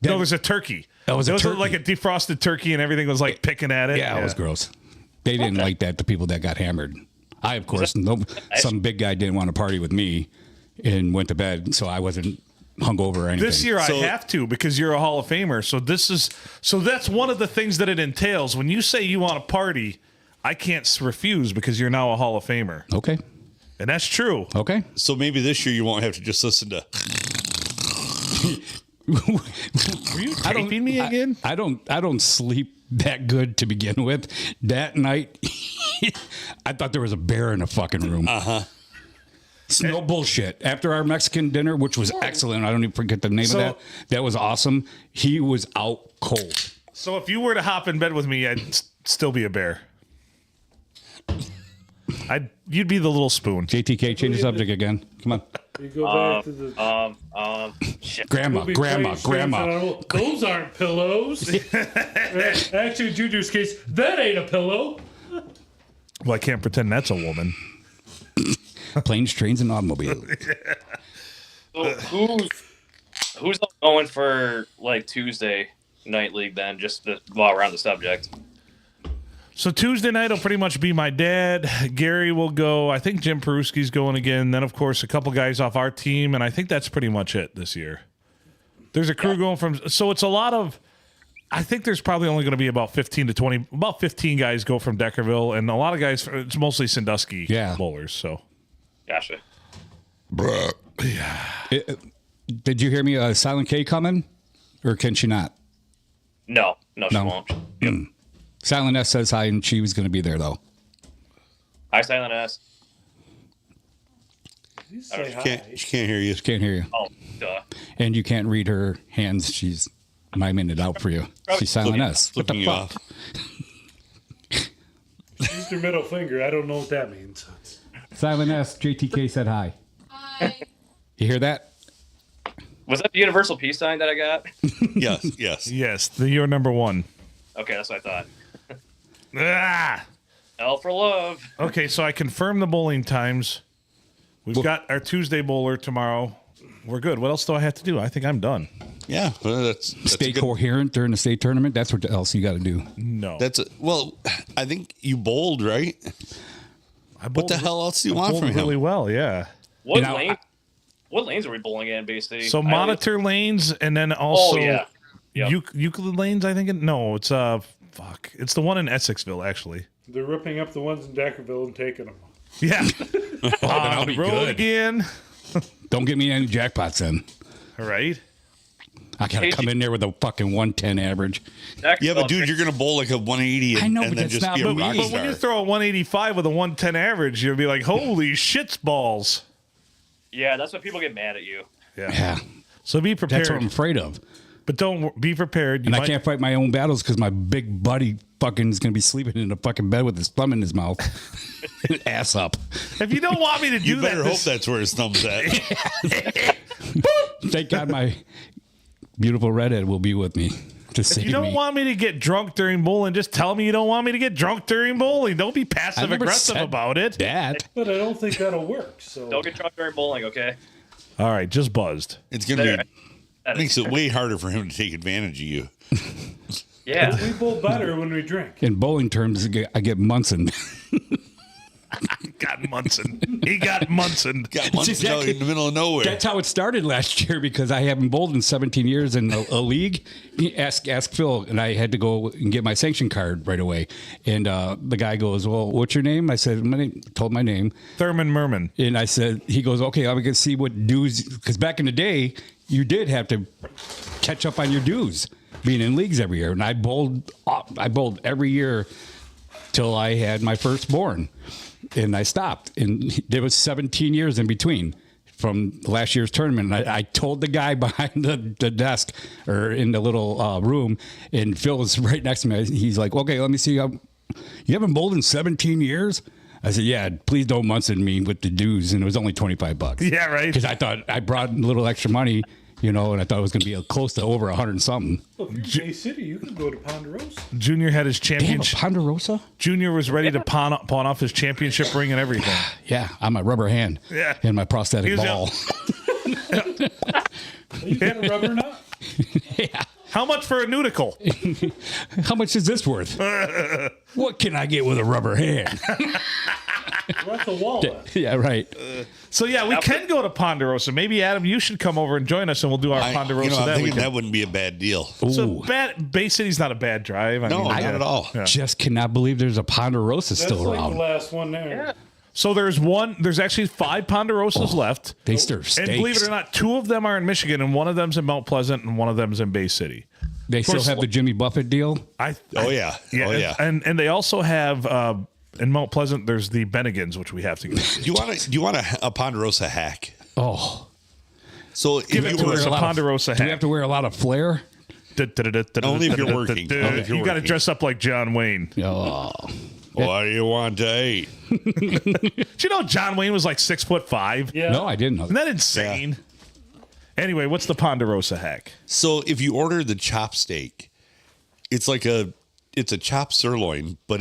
there's a turkey. That was There a was turkey. like a defrosted turkey and everything was like picking at it. Yeah, it was gross. They didn't like that, the people that got hammered. I, of course, some big guy didn't want to party with me and went to bed, so I wasn't hungover or anything. This year I have to because you're a Hall of Famer. So that's one of the things that it entails. When you say you want to party, I can't refuse because you're now a Hall of Famer. Okay. And that's true. Okay. So maybe this year you won't have to just listen to. Were you taping me again? I don't sleep that good to begin with. That night, I thought there was a bear in the fucking room. It's no bullshit. After our Mexican dinner, which was excellent, I don't even forget the name of that. That was awesome. He was out cold. So if you were to hop in bed with me, I'd still be a bear. You'd be the little spoon. JTK, change the subject again. Come on. You go back to the Shit. Grandma. Those aren't pillows. Actually, in Junior's case, that ain't a pillow. Well, I can't pretend that's a woman. Planes, trains, and automobiles. So who's going for like Tuesday night league then? While we're on the subject. So Tuesday night will pretty much be my dad. Gary will go. I think Jim Peruski's going again. Then, of course, a couple guys off our team. And I think that's pretty much it this year. There's a crew going from. So it's a lot of. I think there's probably only going to be about 15 to 20. About 15 guys go from Deckerville. And a lot of guys. It's mostly Sandusky bowlers. So. Gotcha. Bruh. Did you hear me? Silent K coming? Or can she not? No, she won't. Silent S says hi, and she was going to be there, though. Hi, Silent S. You say hi. She can't hear you. Can't hear you. Oh, duh. And you can't read her hands. She's miming it out for you. She's Silent S. What Flipping the you fuck? off. Use your middle finger. I don't know what that means. Silent S, JTK said hi. Hi. You hear that? Was that the universal peace sign that I got? Yes. Yes, you're number one. Okay, that's what I thought. Ah! L for love. Okay, so I confirmed the bowling times. We've got our Tuesday bowler tomorrow. We're good. What else do I have to do? I think I'm done. Yeah, well, that's Stay a good, coherent during the state tournament. That's what else you got to do. No. well, I think you bowled, right? What the hell else do you want bowled from him? really well, yeah. What You know, lane? What lanes are we bowling in, Bay City? So I only- monitor lanes and then also Oh yeah. Yep. Euclid lanes, I think. No, it's fuck. It's the one in Essexville, actually. They're ripping up the ones in Deckerville and taking them. Yeah. that'll On the be road good. again. Don't give me any jackpots then. All right. I got to come in there with a fucking 110 average. Yeah, but dude, you're gonna bowl like a 180 I know, and but then that's just not- be a but- rock But star. when you throw a 185 with a 110 average, you'll be like, holy shits balls. Yeah, that's why people get mad at you. Yeah, So be prepared. that's what I'm afraid of. But don't be prepared. You And I might- can't fight my own battles because my big buddy fucking is going to be sleeping in a fucking bed with his thumb in his mouth. Ass up. If you don't want me to do You that, better hope that's where his thumb's at. Thank God my beautiful redhead will be with me to save you don't me. want me to get drunk during bowling, just tell me you don't want me to get drunk during bowling. Don't be I passive never aggressive said about it. that. But I don't think that'll work. So Don't get drunk during bowling, okay? All right, just buzzed. It's gonna There. be makes it way harder for him to take advantage of you. Yeah. we bowl better when we drink. In bowling terms, I get Munson. Got Munson. He got Munson. Got one out in the middle of nowhere. That's how it started last year because I haven't bowled in 17 years in a league. Ask Phil, and I had to go and get my sanction card right away. And the guy goes, "Well, what's your name?" I said, "My name." Told my name, Thurman Merman. and I said, "He goes, okay, I'm gonna see what dues." Because back in the day, you did have to catch up on your dues being in leagues every year, and I bowled every year till I had my firstborn. And I stopped. And there was 17 years in between from last year's tournament. And I told the guy behind the desk or in the little room, and Phil was right next to me. He's like, okay, let me see. You haven't bowled in 17 years? I said, yeah, please don't Munson me with the dues. And it was only $25. Yeah, right. Because I thought I brought a little extra money, and I thought it was going to be close to over 100 and something. Well, if you're in Bay City, you can go to Ponderosa. Junior had his They have a championship. Ponderosa? Junior was ready to pawn off his championship ring and everything. Yeah, on my rubber hand. Yeah. And my prosthetic He was ball. You got a rubber knot? Yeah. How much for a nudicle? How much is this worth? What can I get with a rubber hand? That's a wallet. Yeah, right. So yeah, we can go to Ponderosa. Maybe Adam, you should come over and join us, and we'll do our Ponderosa I'm that thinking weekend. that wouldn't be a bad deal. So Bay City's not a bad drive. No, not at all. Yeah. Just cannot believe there's a Ponderosa That's still like around. the last one there. Yeah. So there's actually 5 Ponderosas left. They serve steaks. And believe it or not, 2 of them are in Michigan, and one of them's in Mount Pleasant, and one of them's in Bay City. They still course- have the Jimmy Buffett deal. Oh yeah. Oh yeah. And they also have in Mount Pleasant. There's the Bennigans, which we have to go. Do you want a Ponderosa hack? Oh. So Give if it you to were us. a Ponderosa Do we hat. have to wear a lot of flair? Only if you're working. Only if you're You got to working. dress up like John Wayne. Oh. What do you want to eat? Did you know John Wayne was like 6'5"? Yeah. No, I didn't know Isn't that. that insane? Anyway, what's the Ponderosa hack? So if you order the chop steak, it's a chopped sirloin, but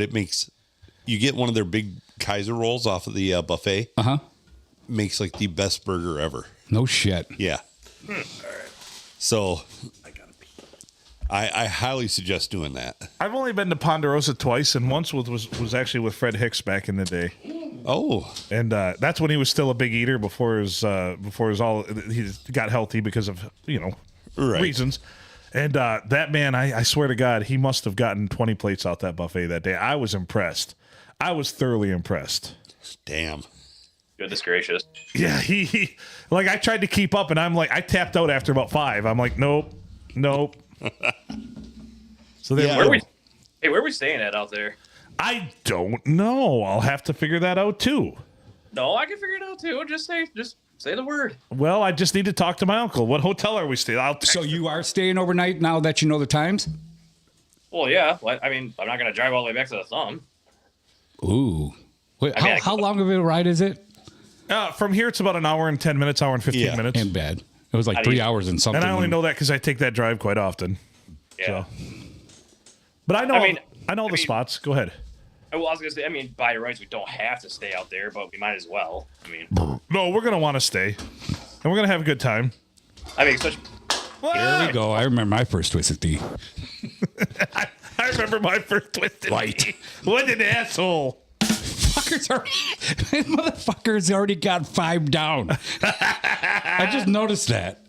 you get one of their big Kaiser rolls off of the buffet. Uh-huh. Makes like the best burger ever. No shit. Yeah. So I highly suggest doing that. I've only been to Ponderosa twice, and once was actually with Fred Hicks back in the day, Oh, and that's when he was still a big eater before his all he got healthy because of Right. reasons. And that man, I swear to God, he must have gotten 20 plates out that buffet that day. I was impressed. I was thoroughly impressed. damn. Goodness gracious. Yeah, he like I tried to keep up, and I'm like I tapped out after about 5. I'm like, nope. So there Yeah. we Where go. we? Hey, where are we staying at out there? I don't know. I'll have to figure that out too. No, I can figure it out too. Just say the word. Well, I just need to talk to my uncle. What hotel are we staying? I'll text So you are staying overnight now that you know the times? Well, yeah. Well, I mean, I'm not gonna drive all the way back to the thumb. Ooh. Wait, I mean, how long of a ride is it? From here, it's about an hour and 10 minutes, hour and 15 Yeah. minutes. And bad. It was like How do 3 you- hours and something. And I only know that because I take that drive quite often. Yeah. So. But I know, I mean, the spots. Go ahead. Well, I was gonna say, I mean, by rights, we don't have to stay out there, but we might as well. I mean, No, we're gonna want to stay, and we're gonna have a good time. such. There we go. I remember my first Twisted Tea. I remember my first Twisted Tea. What an asshole! Motherfuckers already got 5 down. I just noticed that.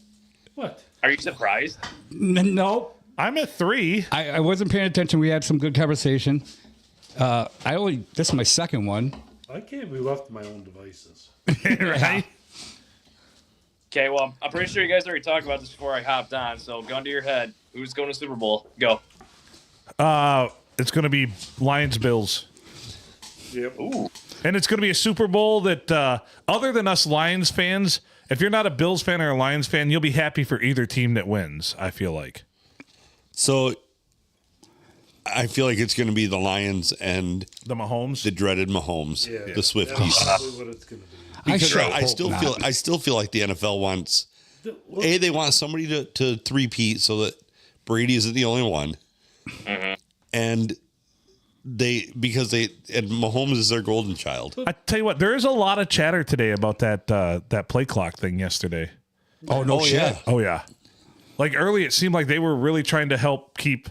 What? Are you surprised? Nope. I'm at 3. I wasn't paying attention. We had some good conversation. This is my second one. I can't be left to my own devices. Right? Okay, well, I'm pretty sure you guys already talked about this before I hopped on. So, gun to your head. Who's going to Super Bowl? Go. It's gonna be Lions Bills. Yep. Ooh. And it's going to be a Super Bowl that, other than us Lions fans, if you're not a Bills fan or a Lions fan, you'll be happy for either team that wins, I feel like. So I feel like it's going to be the Lions and The Mahomes. the dreaded Mahomes, Yeah. the Swifties. That's probably what it's going to be. Because sure I hope still not. feel like the NFL wants Well, they want somebody to three-peat so that Brady isn't the only one. And and Mahomes is their golden child. I tell you what, there is a lot of chatter today about that play clock thing yesterday. Oh, no shit. yeah. Oh yeah, like early, it seemed like they were really trying to help keep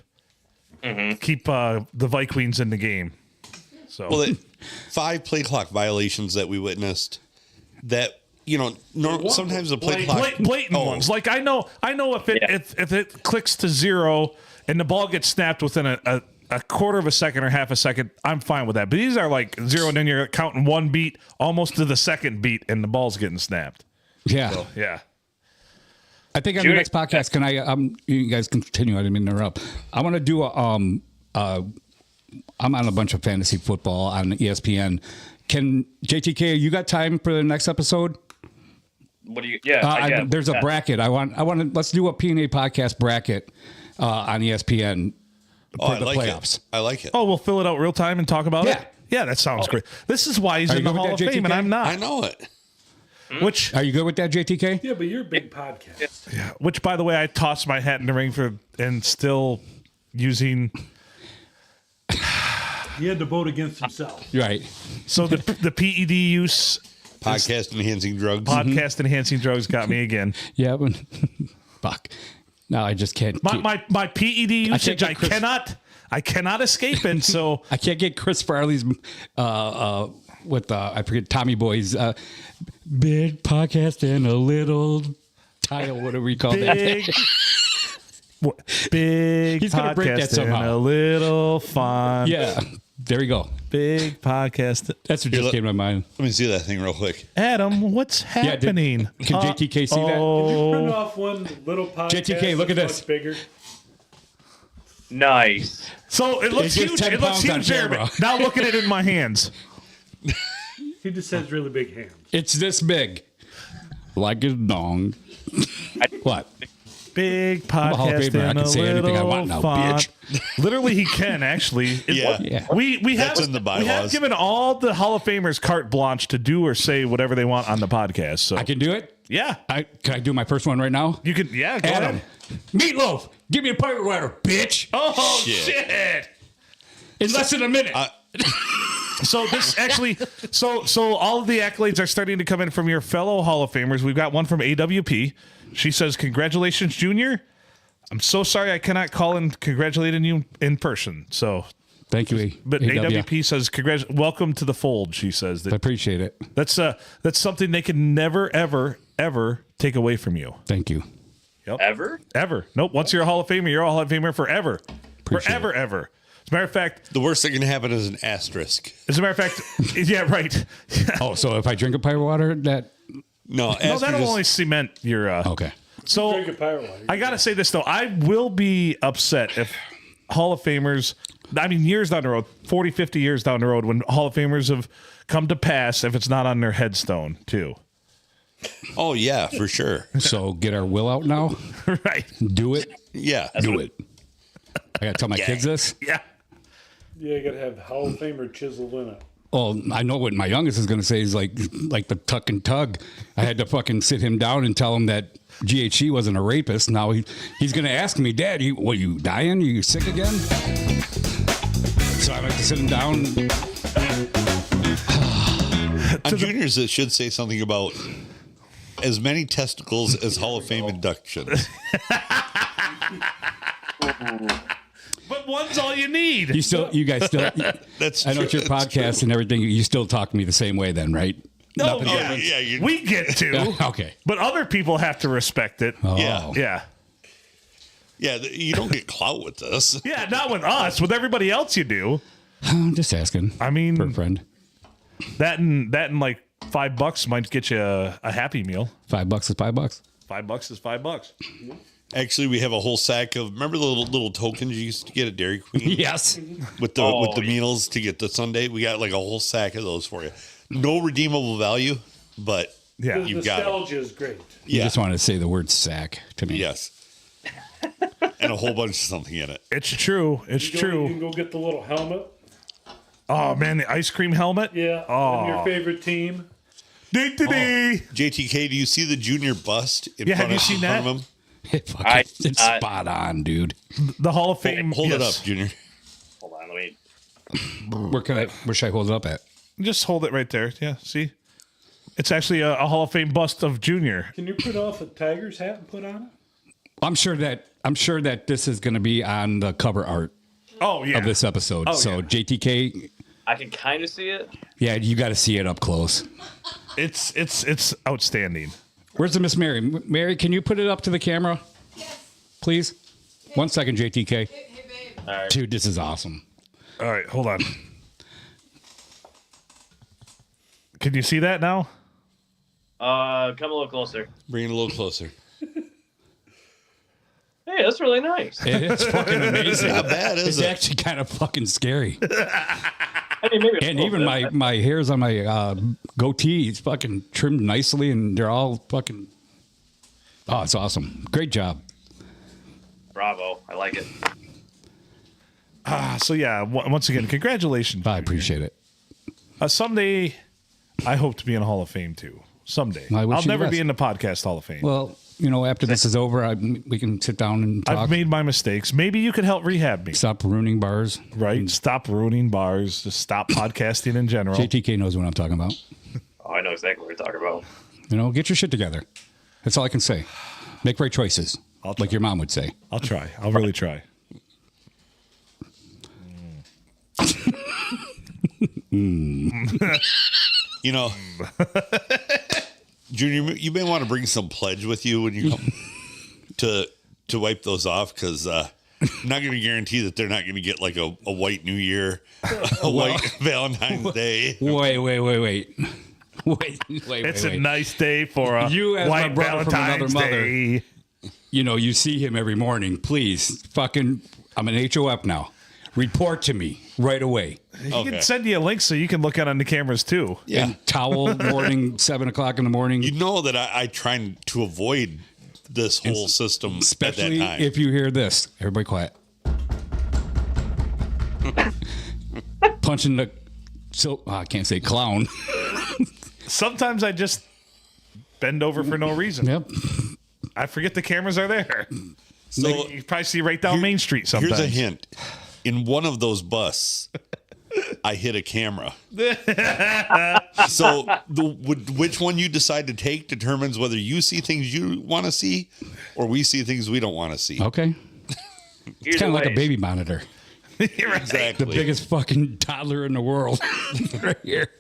the Vikings in the game. So Well, 5 play clock violations that we witnessed. That sometimes the play clock blatant ones. Like I know if it clicks to 0 and the ball gets snapped within a quarter of a second or half a second, I'm fine with that. But these are like 0, and then you're counting 1 beat almost to the second beat, and the ball's getting snapped. Yeah. Yeah. I think on the next podcast, can I? You guys continue. I didn't mean to interrupt. I want to do I'm on a bunch of fantasy football on ESPN. Can JTK? You got time for the next episode? What do you? Yeah. There's a bracket. I want to. Let's do a P&A podcast bracket on ESPN for I the like playoffs. it. I like it. Oh, we'll fill it out real time and talk about Yeah. it. Yeah, that sounds great. This is why he's Are in you the good with Hall of that, Fame, and JTK? I'm not. I know it. Which, Are you good with that, JTK? yeah, but you're a big podcast. by the way, I tossed my hat in the ring for, and still using. He had to vote against himself. Right. So the PED use, Podcast enhancing drugs. podcast enhancing drugs, got me again. Yeah. But, fuck. No, I just can't. My PED usage, get Chris- I cannot escape it. So I can't get Chris Farley's with I forget Tommy Boy's big podcast and a little tile, whatever we call big, big He's gonna break that podcast and somehow. a little fun. that. Yeah, there we go. Big podcast. That's what just look- came to my mind. Let me see that thing real quick. Adam, what's happening? Can JTK see that? Print off one little podcast. JTK, look at that's this. much bigger. Nice. So it looks It gets huge. 10 It looks pounds on huge, Jeremy. camera. Now look at it in my hands. He just has really big hands. It's this big, like a dong. What? Big a Hall of podcast Famer. I and can a say anything I little want now, font. Literally, he can actually. Yeah. Yeah. We That's have in the we have bylaws. given all the Hall of Famers carte blanche to do or say whatever they want on the podcast. So I can do it. yeah, Can I do my first one right now? you can. Yeah, go Adam, ahead. Meatloaf, give me a pirate water, bitch. Oh Shit. shit. In less than a minute. So this actually, so all of the accolades are starting to come in from your fellow Hall of Famers. We've got one from AWP. She says, "Congratulations, Junior. I'm so sorry I cannot call and congratulate you in person." So, Thank you, but AWP says, "Welcome to the fold." She says I that appreciate it. that's something they can never ever take away from you. Thank you. Ever? Ever. Nope. Once you're a Hall of Famer, you're a Hall of Famer forever. Appreciate Forever, ever. As a matter of fact, The worst that can happen is an asterisk. yeah, right. Oh, so if I drink a pirate water, that No, No, asterisk that'll is- only cement your. okay. So Drink a pirate water. I gotta say this though, I will be upset if Hall of Famers. I mean, years down the road, 40, 50 years down the road, when Hall of Famers have come to pass, if it's not on their headstone too. Oh yeah, for sure. So get our will out now. Right? Do it. Yeah. Do it. I gotta tell my kids this. Yeah. Yeah, you gotta have Hall of Famer chiseled in it. Oh, I know what my youngest is going to say is like the tuck and tug. I had to fucking sit him down and tell him that GHC wasn't a rapist. Now he's going to ask me, Dad, you dying? You sick again? So I like to sit him down. On juniors, it should say something about as many testicles as Hall of Fame inductions. But one's all you need. You guys still. That's I know it's your podcast and everything. You still talk to me the same way, then, right? No, Nothing yeah, different? we get to. Okay. But other people have to respect it. Oh. Yeah. Yeah, you don't get clout with this. Yeah, not with us. With everybody else, you do. I'm just asking. I mean, for a friend. That and like $5 might get you a Happy Meal. $5 is $5. $5 is $5. Actually, we have a whole sack of. Remember the little tokens you used to get at Dairy Queen Yes. with the meals to get the sundae? We got like a whole sack of those for you. No redeemable value, but Yeah. The you've got 'em. nostalgia is great. You Yeah. just wanted to say the word sack to me. Yes. And a whole bunch of something in it. It's true. It's You true. can go get the little helmet. Oh, man, the ice cream helmet. Yeah. Oh. And your favorite team. JTK, do you see the junior bust in Yeah, have front, you of, seen in front that? of him? It's spot on, dude. The Hall of Fame. Hold it yes. up, Junior. Hold on, let me. Where should I hold it up at? Just hold it right there. Yeah, see? It's actually a Hall of Fame bust of Junior. Can you put off a Tigers hat and put on it? I'm sure that this is going to be on the cover art Oh, yeah. of this episode. Oh, So yeah. JTK, I can kind of see it. yeah, you got to see it up close. It's outstanding. Where's the Miss Mary? Mary, can you put it up to the camera, please? 1 second, JTK. Hey, babe. Dude, this is awesome. All right, hold on. Can you see that now? Come a little closer. Bring it a little closer. Hey, that's really nice. It is fucking amazing. Not bad, is It's it? actually kind of fucking scary. I mean, maybe a And little even bit. my hairs on my goatee is fucking trimmed nicely, and they're all fucking. Oh, it's awesome! Great job. Bravo, I like it. So, yeah, once again, congratulations. I appreciate it. Someday, I hope to be in the Hall of Fame, too. Someday. I wish I'll you the never best. be in the podcast Hall of Fame. Well, after this is over, we can sit down and talk. I've made my mistakes. Maybe you could help rehab me. Stop ruining bars. Right? Stop ruining bars. Just stop podcasting in general. JTK knows what I'm talking about. Oh, I know exactly what you're talking about. Get your shit together. That's all I can say. Make right choices, I'll try. like your mom would say. I'll try. I'll really try. You know, Junior, you may want to bring some pledge with you when you come to wipe those off, because I'm not going to guarantee that they're not going to get like a white New Year, a white Valentine's Day. Wait. It's a nice day for a You as my white brother from another Valentine's mother. Day. You see him every morning. Please, fucking, I'm an HOF now. Report to me right away. He Okay. can send you a link so you can look at it on the cameras too. Yeah. And towel morning, 7 o'clock in the morning. You know that I try to avoid this whole system at that Especially time. if you hear this. Everybody quiet. Punching the, I can't say clown. Sometimes I just bend over for no reason. Yep. I forget the cameras are there. So You probably see right down Main Street sometimes. here's a hint. In one of those busts, I hit a camera. So which one you decide to take determines whether you see things you want to see or we see things we don't want to see. Okay. It's kind of like a baby monitor. You're right. Exactly. The biggest fucking toddler in the world. Right here.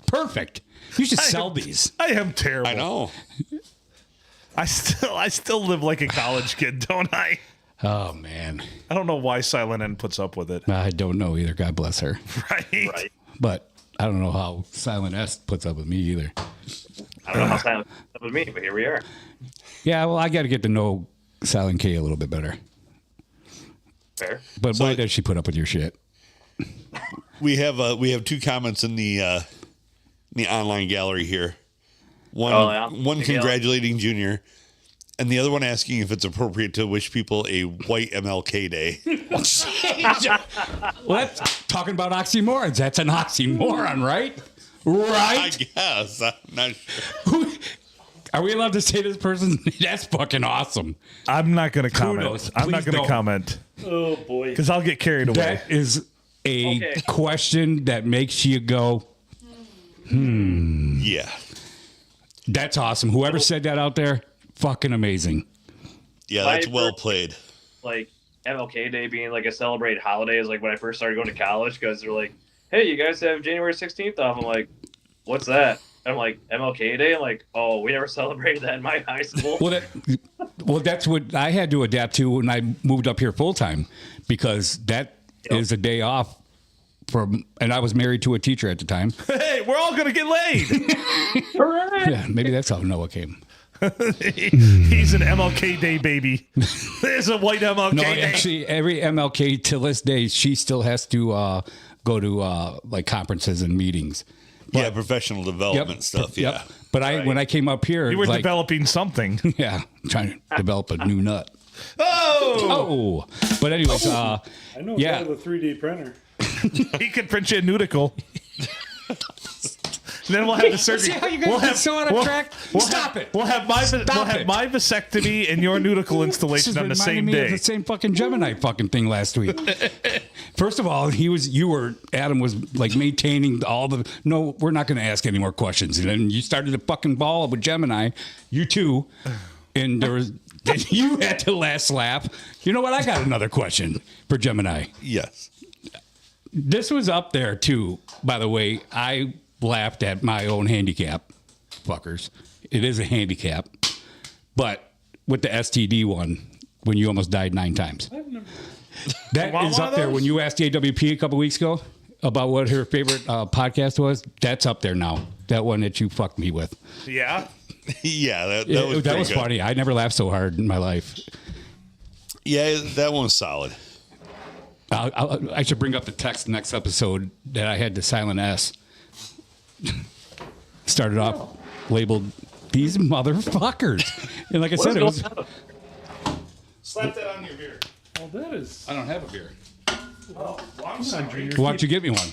Perfect. You should sell these. I am terrible. I know. I still live like a college kid, don't I? Oh, man. I don't know why Silent N puts up with it. I don't know either. God bless her. Right? Right. But I don't know how Silent S puts up with me either. I don't know how silent that was me, but here we are. Yeah, well, I got to get to know Silent K a little bit better. Fair. But why does she put up with your shit? We have two comments in the online gallery here. One Oh, yeah. one The gallery. congratulating Junior, And the other one asking if it's appropriate to wish people a white MLK Day. Well, that's talking about oxymorons. That's an oxymoron, right? I Right? guess. I'm not sure. Are we allowed to say this person? That's fucking awesome. I'm not going to comment. Kudos. I'm not Please going to don't. comment Oh boy. because I'll get carried away. That is a Okay. question that makes you go, Yeah. that's awesome. Whoever said that out there, fucking amazing. Yeah, that's My well birthday- played. Like MLK Day being like a celebrated holiday is like when I first started going to college because they're like, hey, you guys have January 16th off. I'm like, what's that? And I'm like, MLK Day? I'm like, oh, we never celebrated that in my high school. Well, that's what I had to adapt to when I moved up here full time, because that is a day off from, and I was married to a teacher at the time. Hey, we're all going to get laid. Yeah, maybe that's how Noah came. He's an MLK Day baby. There's a white MLK No, Day. actually, every MLK till this day, she still has to go to like conferences and meetings. Yeah, professional development stuff. Yeah. But when I came up here, You were like, developing something. yeah, trying to develop a new nut. Oh, Oh, but anyways, I know Yeah. about the 3D printer. he could print you a nudicle. Then we'll have the surgery. See how you guys get so out of track? Stop it. We'll have my it. my vasectomy and your nudicle This installation is on the reminding same me of day. the same fucking Gemini fucking thing last week. First of all, Adam was like maintaining all the, no, we're not going to ask any more questions. And then you started a fucking ball with Gemini, you too. And there was, then you had to last laugh. You know what? I got another question for Gemini. Yes. This was up there too, by the way. I laughed at my own handicap, fuckers. It is a handicap. But with the STD one, when you almost died 9 times. That want is one up of there. those? When you asked the AWP a couple weeks ago about what her favorite podcast was, that's up there now. That one that you fucked me with. Yeah. Yeah, that was pretty good. funny. I never laughed so hard in my life. Yeah, that one's solid. I should bring up the text next episode that I had the silent S. Started off labeled "these motherfuckers," and like I said, it was. Slap that on your beer. Well, that is. I don't have a beer. Oh, I'm Come on, sorry. Junior. Why don't you get me one?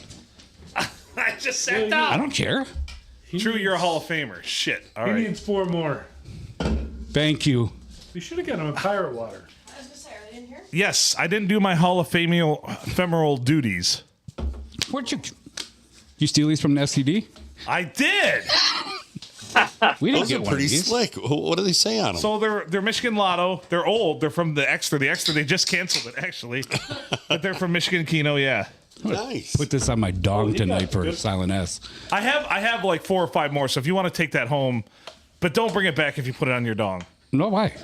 I just sat I down. don't care. True, you're a Hall of Famer. Shit. All He right. needs 4 more. Thank you. We should have got him a pirate water. I was gonna say, are they in here? Yes, I didn't do my Hall of Femeral duties. Where'd you steal these from the STD? I did. We didn't Those get are one of pretty these. slick. What do they say on them? So they're Michigan Lotto. They're old. They're from the Extra. The Extra, they just canceled it actually, but they're from Michigan Keno. Yeah, Nice. Put this on my dong you tonight got for good- silent S. I have like 4 or 5 more. So if you want to take that home, but don't bring it back if you put it on your dong, No, why?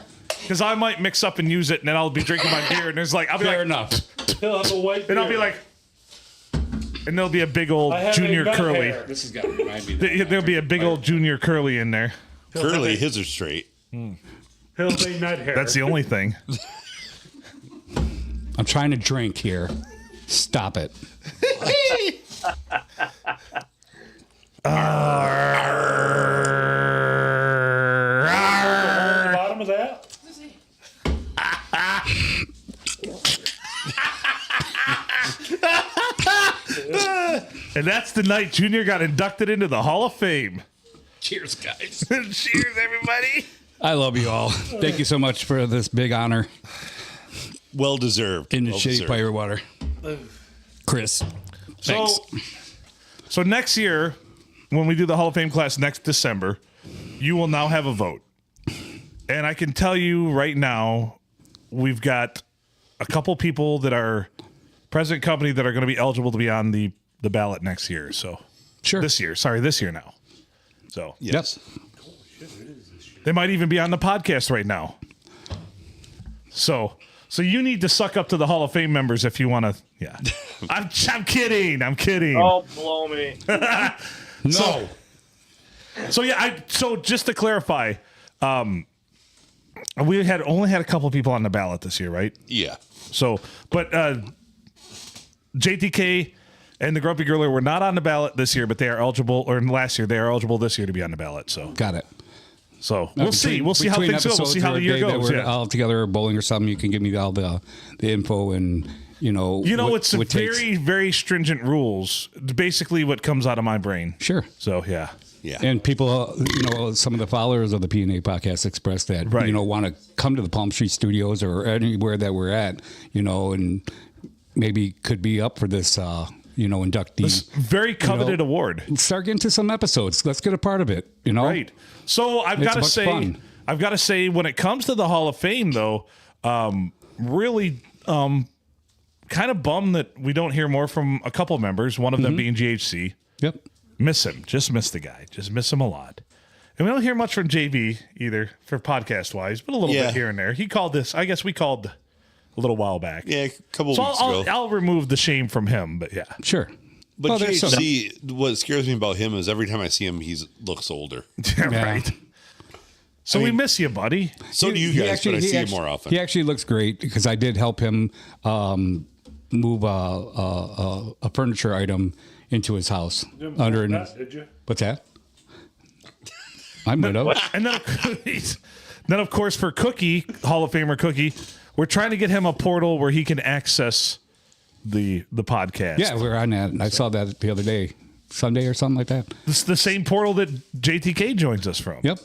because I might mix up and use it, and then I'll be drinking my beer, and there's like I'll be Fair like, enough. He'll have a white. and I'll be beard. like, and there'll be a big old I have junior a nut curly. hair. This has got to remind me. There'll be a big old junior curly in there. Curly, his are straight. He'll say nut hair. That's the only thing. I'm trying to drink here. Stop it. bottom of that. Susie. And that's the night Junior got inducted into the Hall of Fame. Cheers, guys. Cheers, everybody. I love you all. Thank you so much for this big honor Well deserved. in the well shitty deserved. fire water. Chris, thanks. So next year, when we do the Hall of Fame class next December, you will now have a vote. And I can tell you right now, we've got a couple people that are present company that are going to be eligible to be on the ballot next year. So Sure. this year now. So Yes. they might even be on the podcast right now. So you need to suck up to the Hall of Fame members if you want to. Yeah, I'm kidding. I'm kidding. Oh, blow me. No. So yeah, so just to clarify, we had only had a couple people on the ballot this year, right? Yeah. So, but JTK and the Grumpy Girler were not on the ballot this year, but they are eligible, or last year they are eligible this year to be on the ballot. So Got it. So we'll see. We'll see how Between things go. We'll episodes see how or the a year day that goes. we're Yeah. all together bowling or something. You can give me all the info and It's what takes. very, very stringent rules. Basically, what comes out of my brain. Sure. So yeah. Yeah. And people, some of the followers of the P&A Podcast Express that, Right. want to come to the Palm Street Studios or anywhere that we're at, and maybe could be up for this, inductee. This very coveted award. Start getting to some episodes. Let's get a part of it, Right. So I've It's got to much say, fun. when it comes to the Hall of Fame, though, really kind of bummed that we don't hear more from a couple members. One of them being GHC. Yep. Miss him. Just miss the guy. Just miss him a lot. And we don't hear much from JV either for podcast wise, but a little Yeah. bit here and there. He called this. I guess we called a little while back. Yeah, a couple So weeks I'll ago. remove the shame from him. But yeah. Sure. But Well, there's JHC, what scares me about him is every time I see him, he looks older. Right. So we miss you, buddy. So do you guys, but I see him more often. He actually looks great because I did help him move a furniture item into his house. Did you? What's that? I might have. And then, of course, for Cookie, Hall of Famer Cookie, we're trying to get him a portal where he can access the podcast. Yeah, we're on that. I saw that the other day, Sunday or something like that. It's the same portal that JTK joins us from. Yep.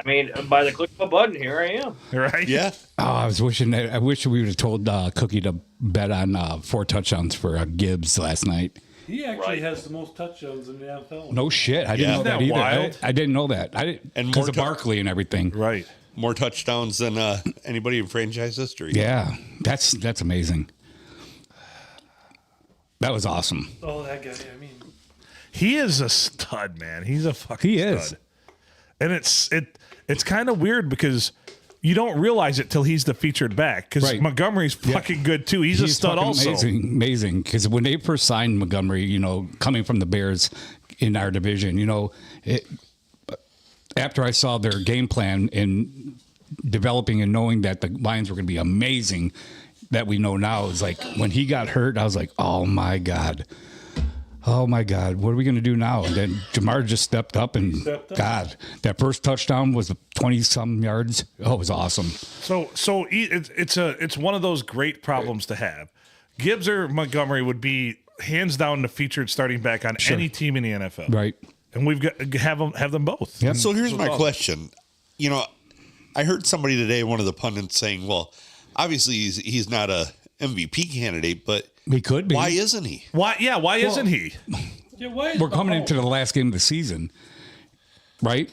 I mean, by the click of a button, here I am. Right? Yeah. Oh, I wish we would have told Cookie to bet on 4 touchdowns for Gibbs last night. He actually has the most touchdowns in the NFL. No shit. I didn't Yeah. know that Isn't either. that wild? I didn't know that. And Because more of Barkley and everything. Right. More touchdowns than anybody in franchise history. Yeah, that's amazing. That was awesome. Oh, that guy. I mean, He is a stud, man. He's a fucking He stud. is. And it's kind of weird because you don't realize it till he's the featured back because Right. Montgomery's fucking good too. He's a stud fucking also. amazing. Because when they first signed Montgomery, coming from the Bears in our division, after I saw their game plan and developing and knowing that the Lions were going to be amazing, that we know now is like when he got hurt, I was like, oh my God, what are we going to do now? And then Jamar just stepped up and stepped up. God, that first touchdown was 20-some yards. Oh, it was awesome. So it's one of those great problems to have. Gibbs or Montgomery would be hands down the featured starting back on any team in the NFL. Right. And we've got have them both. Yep. So here's my question. I heard somebody today, one of the pundits, saying, well, obviously he's not a MVP candidate, but He could be. why isn't he? Why isn't he? yeah, why is We're coming into the last game of the season, right?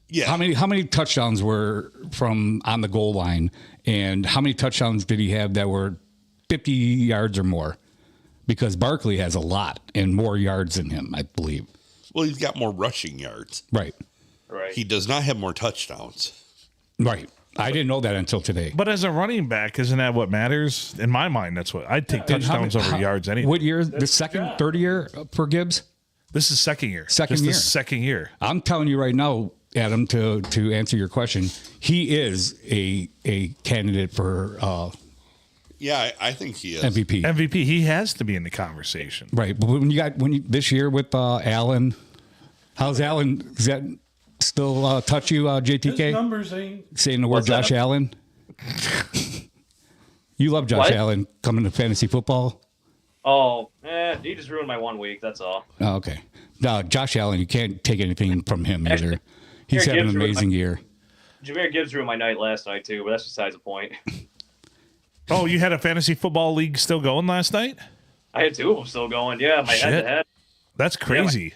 Yeah. How many touchdowns were from on the goal line, and how many touchdowns did he have that were 50 yards or more? Because Barkley has a lot and more yards than him, I believe. Well, he's got more rushing yards. Right, Right. He does not have more touchdowns. right. I didn't know that until today. But as a running back, isn't that what matters? In my mind, that's what I'd take And how touchdowns many- over yards anyway. What year? The second, third year for Gibbs? This is second year. Second Just year. the second year. I'm telling you right now, Adam, to answer your question, he is a candidate for Yeah, I think he is. MVP. MVP. He has to be in the conversation. Right, but when you this year with Allen, how's Allen? Does that still touch you, His JTK? numbers ain't. Saying the word What's that? Josh Allen. You love Josh What? Allen coming to fantasy football. Oh, he just ruined my 1 week. That's all. Oh, okay, no, Josh Allen, you can't take anything from him either. He's Here, having an Gibbs ruined amazing year. Jameer Gibbs ruined my night last night too, but that's besides the point. Oh, you had a fantasy football league still going last night? I had 2 of them still going. Yeah, my Shit. head-to-head That's crazy.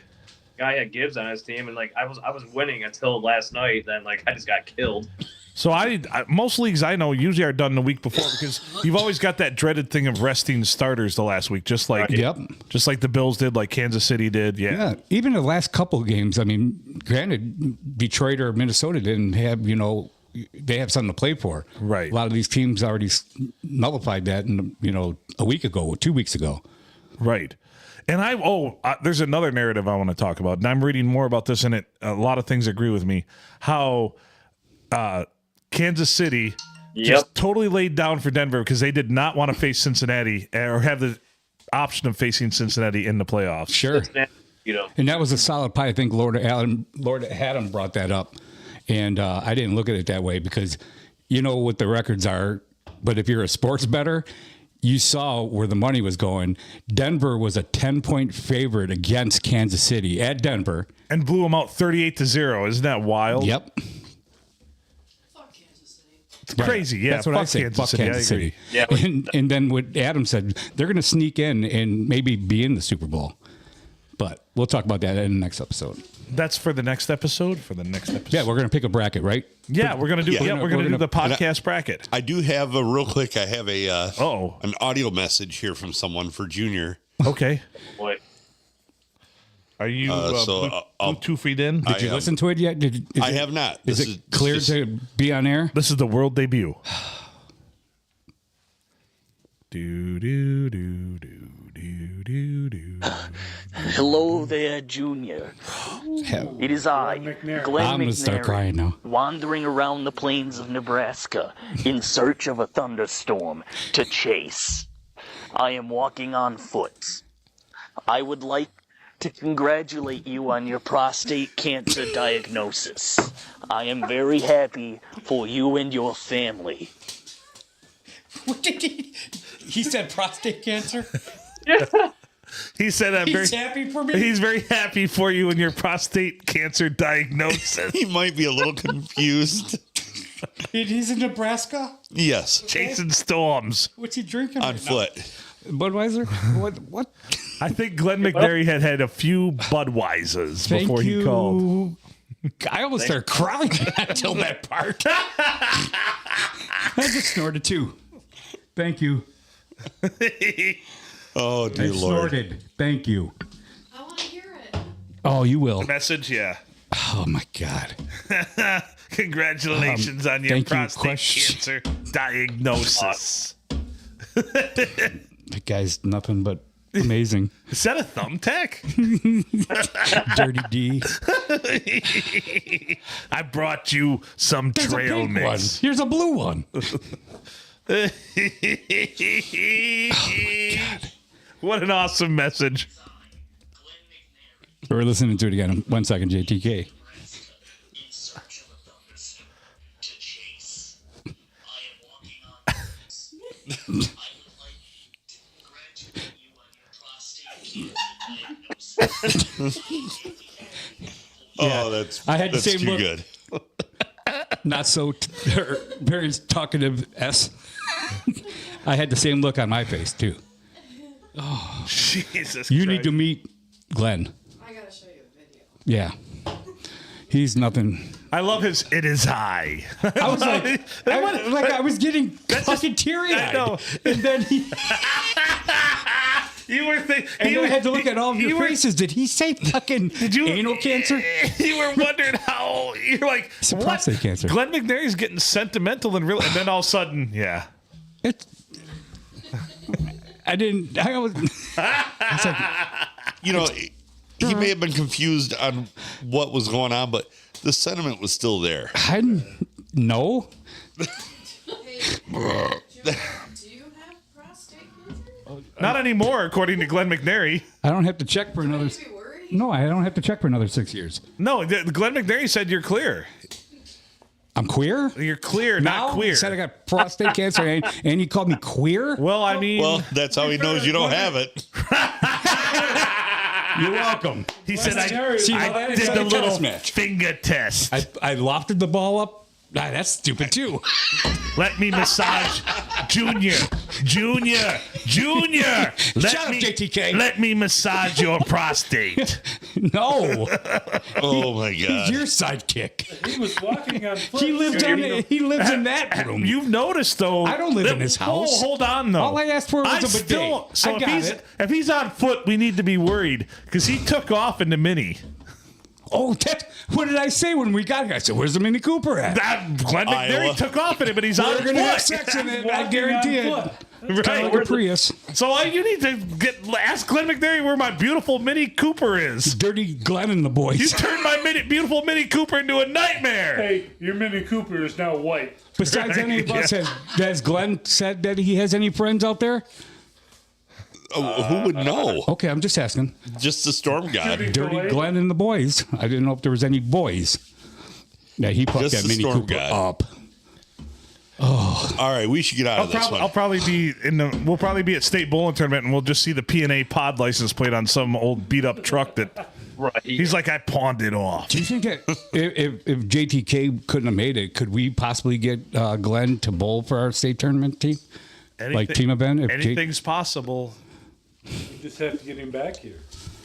guy had Gibbs on his team, and like I was winning until last night. Then like I just got killed. So I most leagues I know usually are done the week before because you've always got that dreaded thing of resting starters the last week, just like the Bills did, like Kansas City did. Yeah, even the last couple of games. I mean, granted, Detroit or Minnesota didn't have they have something to play for. Right. A lot of these teams already nullified that, a week ago or 2 weeks ago. Right. And there's another narrative I want to talk about, and I'm reading more about this, and a lot of things agree with me. How Kansas City just totally laid down for Denver because they did not want to face Cincinnati or have the option of facing Cincinnati in the playoffs. Sure. And that was a solid pie. I think Lord Adam brought that up. And I didn't look at it that way because you know what the records are. But if you're a sports bettor, you saw where the money was going. Denver was a 10-point favorite against Kansas City at Denver. And blew them out 38-0. Isn't that wild? Yep. Fuck Kansas City. It's crazy. Yeah, That's what I say. Kansas Fuck City. Kansas I agree. City. Yeah. And then what Adam said, they're going to sneak in and maybe be in the Super Bowl. But we'll talk about that in the next episode. That's for the next episode? For the next episode? Yeah, we're going to pick a bracket, right? Yeah, we're going to do we're going to do the podcast bracket. I do have a real quick. I have a Uh-oh. an audio message here from someone for Junior. Okay. Boy. Are you I'll- Bluetooth in? Did you listen to it yet? I have not. Is This it clear just- to be on air? This is the world debut. do do do do do do do. Hello there, Junior. It is I, McNair. Glenn I'm going to start McNary, crying now. wandering around the plains of Nebraska in search of a thunderstorm to chase. I am walking on foot. I would like to congratulate you on your prostate cancer diagnosis. I am very happy for you and your family. What did he said prostate cancer? He said I'm He's very happy for me? He's very happy for you and your prostate cancer diagnosis. He might be a little confused. He's in Nebraska? Yes, Chasing storms. What's he drinking on right foot. now? Budweiser? What? I think Glenn McNary had a few Budweisers Thank before you. he called. I almost started crying until that part. I just snorted too. Thank you. Oh, dear I Lord. snorted. Thank you. I want to hear it. Oh, you will. Message, yeah. Oh, my God. Congratulations on your thank you. prostate Question- cancer diagnosis. That guy's nothing but amazing. Is that a thumbtack? Dirty D. I brought you some There's a trail pink one. mix. Here's a blue one. What an awesome message. We're listening to it again. 1 second, JTK. Oh, that's I had the that's same too look. good. Not so very talkative S. I had the same look on my face too. Jesus You Christ. need to meet Glenn. I gotta show you a video. Yeah. He's nothing. I love his "It is I." I was like, I was getting fucking teary eyed. I know. And then You were thinking. and I had to look at all of your were- faces. Did he say fucking anal cancer? You were wondering how you're like It's what? prostate cancer. Glenn McNary's getting sentimental and real, and then all of a sudden, yeah. It's, I didn't. I was. You know, he may have been confused on what was going on, but the sentiment was still there. I no. Hey, Joe, do you have prostate cancer? Not anymore, according to Glenn McNary. I don't have to check for another. Should we be worried? No, I don't have to check for another 6 years. No, Glenn McNary said you're clear. I'm queer. You're clear, Now not queer. He said I got prostate cancer, and he called me queer. Well, I mean, Well, that's how he knows you don't have it. You're welcome. he said See, now that I is did a the little tennis match. finger test. I lofted the ball up. Ah, that's stupid too. Let me massage Junior. Shut up, JTK. Let me massage your prostate. No, Oh my God. your sidekick. He was walking on foot. He lives in that room. You've noticed though. I don't live in his house. Hold on though. All I asked for was a bidet. So I got it. if he's on foot, we need to be worried because he took off in the Mini. Oh, what did I say when we got here? I said, "Where's the Mini Cooper at?" That Glenn McNary Iowa. took off in it, but he's on We're gonna have foot. sex in it. I Walking guarantee on it. foot. Right. Like a Prius. So you need to ask Glenn McNary where my beautiful Mini Cooper is. Dirty Glenn and the You boys. turned my beautiful Mini Cooper into a nightmare. Hey, your Mini Cooper is now white. Besides any of us, has Glenn said that he has any friends out there? Who would know? Okay, I'm just asking. Just the storm god. Dirty Glenn and the boys. I didn't know if there was any boys. Yeah, he fucked Just that the Mini storm Cooper god. up. All right, we should get out of this one. I'll probably be we'll probably be at state bowling tournament, and we'll just see the P&A pod license plate on some old beat up truck that Right. he's like, I pawned it off. Do you think that if JTK couldn't have made it, could we possibly get Glenn to bowl for our state tournament team? Like team event? If Anything's possible. You just have to get him back here.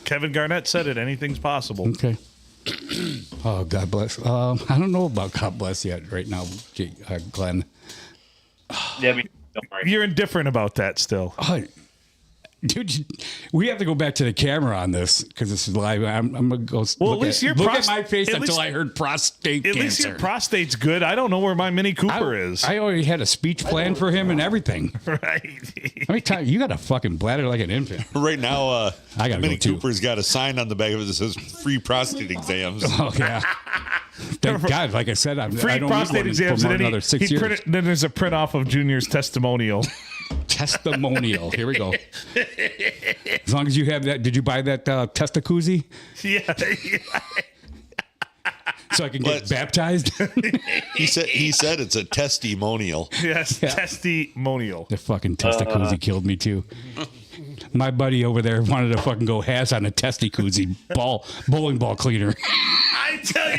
Kevin Garnett said it. Anything's possible. Okay. Oh, God bless. I don't know about God bless yet right now, Glenn. Yeah, I mean, don't worry. You're indifferent about that still. Oh, dude, we have to go back to the camera on this because this is live. I'm gonna go. Well, at least your look at my face at until least- I heard prostate At cancer. least your prostate's good. I don't know where my Mini Cooper is. I already had a speech plan for him and everything. Right. How many times you got a fucking bladder like an infant? Right now, I gotta Mini go too. Cooper's got a sign on the back of it that says free prostate exams. Oh yeah. Thank God. Like I said, I Free don't prostate need one exams, for and another 6 years. printed, then there's a print off of Junior's testimonial. Testimonial. Here we go. As long as you have that. Did you buy that testacuzzi Yeah. so I can get Let's- baptized? He said it's a testimonial. Yes. Testimonial. The fucking testacuzzi killed me too. My buddy over there wanted to fucking go has on a testacuzzi bowling ball cleaner. I tell you,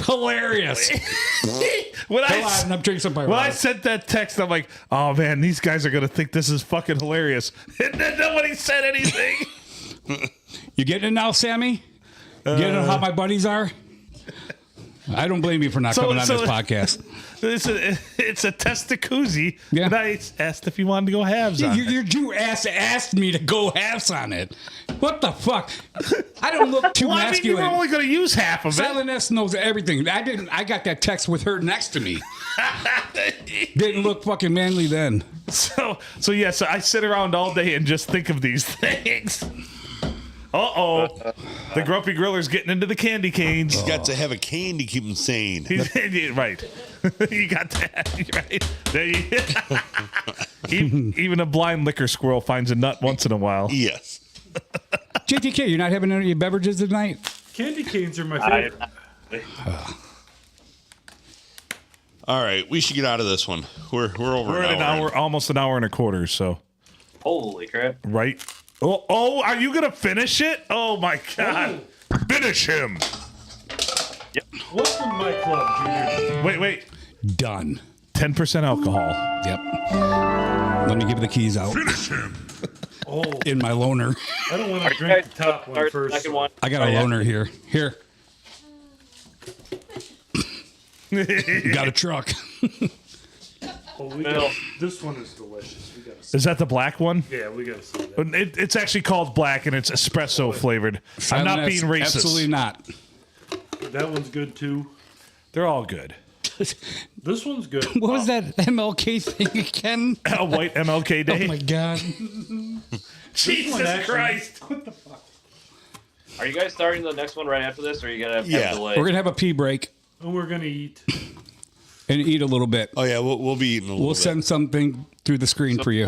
Hilarious. when Come on, I'm drinking some when I Pyro. sent that text, I'm like, oh man, these guys are gonna think this is fucking hilarious. And then nobody said anything. You getting it now, Sammy? You getting how my buddies are? I don't blame you for not coming on this podcast. It's a testacuzzi. Yeah. And I asked if you wanted to go halves on it. You asked me to go halves on it. What the fuck? I don't look too Well, I mean, you were masculine. only going to use half of it. Silent S knows everything. I got that text with her next to me. Didn't look fucking manly then. So I sit around all day and just think of these things. Uh-oh. The Grumpy Griller's getting into the candy canes. He's got to have a cane to keep him sane. Right. You got that. Right. There you, even a blind liquor squirrel finds a nut once in a while. Yes. JTK, you're not having any of your beverages tonight? Candy canes are my I, favorite. All right, we should get out of this one. We're over We're at an hour, almost an hour and a quarter, so. holy crap. Right? Oh, are you going to finish it? Oh, my God. Finish him. Welcome to my club, Junior. Wait. Done. 10% alcohol. Yep. Let me give the keys out. Finish him. Oh, In my loaner. I don't want Are to you drink guys the top one start the first. second one? I got a Oh, yeah. loaner here. Here. Got a truck. Oh, Bill. this one is delicious. We gotta. Is that the black one? Yeah, we gotta see that. It's actually called black, and it's espresso flavored. I'm not being racist. Absolutely not. That one's good too. They're all good. This one's good. What was that MLK thing again? A white MLK Day. Oh my God. Jesus actually- Christ. Are you guys starting the next one right after this, or are you gonna have Yeah. a delay? We're going to have a pee break And we're gonna eat. and eat a little bit. Oh yeah, we'll be eating a little We'll bit. send something through the screen for you.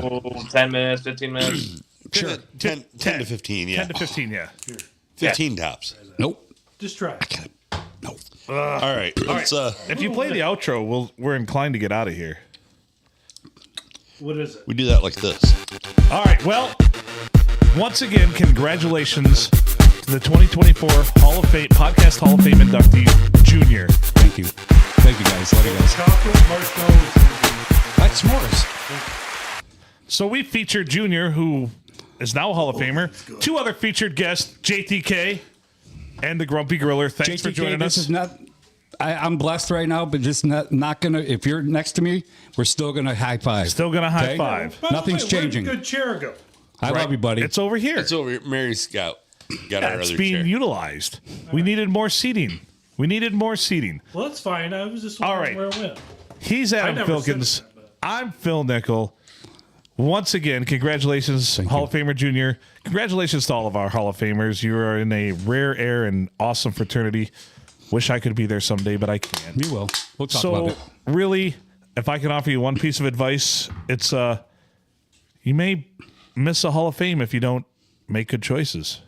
10 minutes, 15 minutes. Sure. 10 to 15, yeah. 10 to 15, yeah. 15 tops. Nope. Just try. Nope. All right. Let's If you play the outro, we're inclined to get out of here. What is it? we do that like this. All right. Well, once again, congratulations to the 2024 Hall of Fame Podcast Hall of Fame inductee, Junior. Thank you. Thank you, guys. Love you guys. Chocolate marshmallows. That's s'mores. So we featured Junior, who is now a Hall of Famer. Two other featured guests, JTK and the Grumpy Griller. Thanks for joining this us. is not. I'm blessed right now, but just not gonna. If you're next to me, we're still gonna high five. Still gonna high Okay? five. By the Nothing's way, where'd changing. the good chair go? I love you, buddy. It's over here. It's over here. Mary Scout got our It's other being chair. utilized. We needed more seating. Well, that's fine. I was just All wondering right. where it went. He's Adam never said Filkins. that, but- I'm Phil Nickel. Once again, congratulations, Hall of Famer Junior. Congratulations to all of our Hall of Famers. You are in a rare air and awesome fraternity. Wish I could be there someday, but I can't. You will. We'll talk about So, it. really, if I can offer you one piece of advice, it's you may miss a Hall of Fame if you don't make good choices.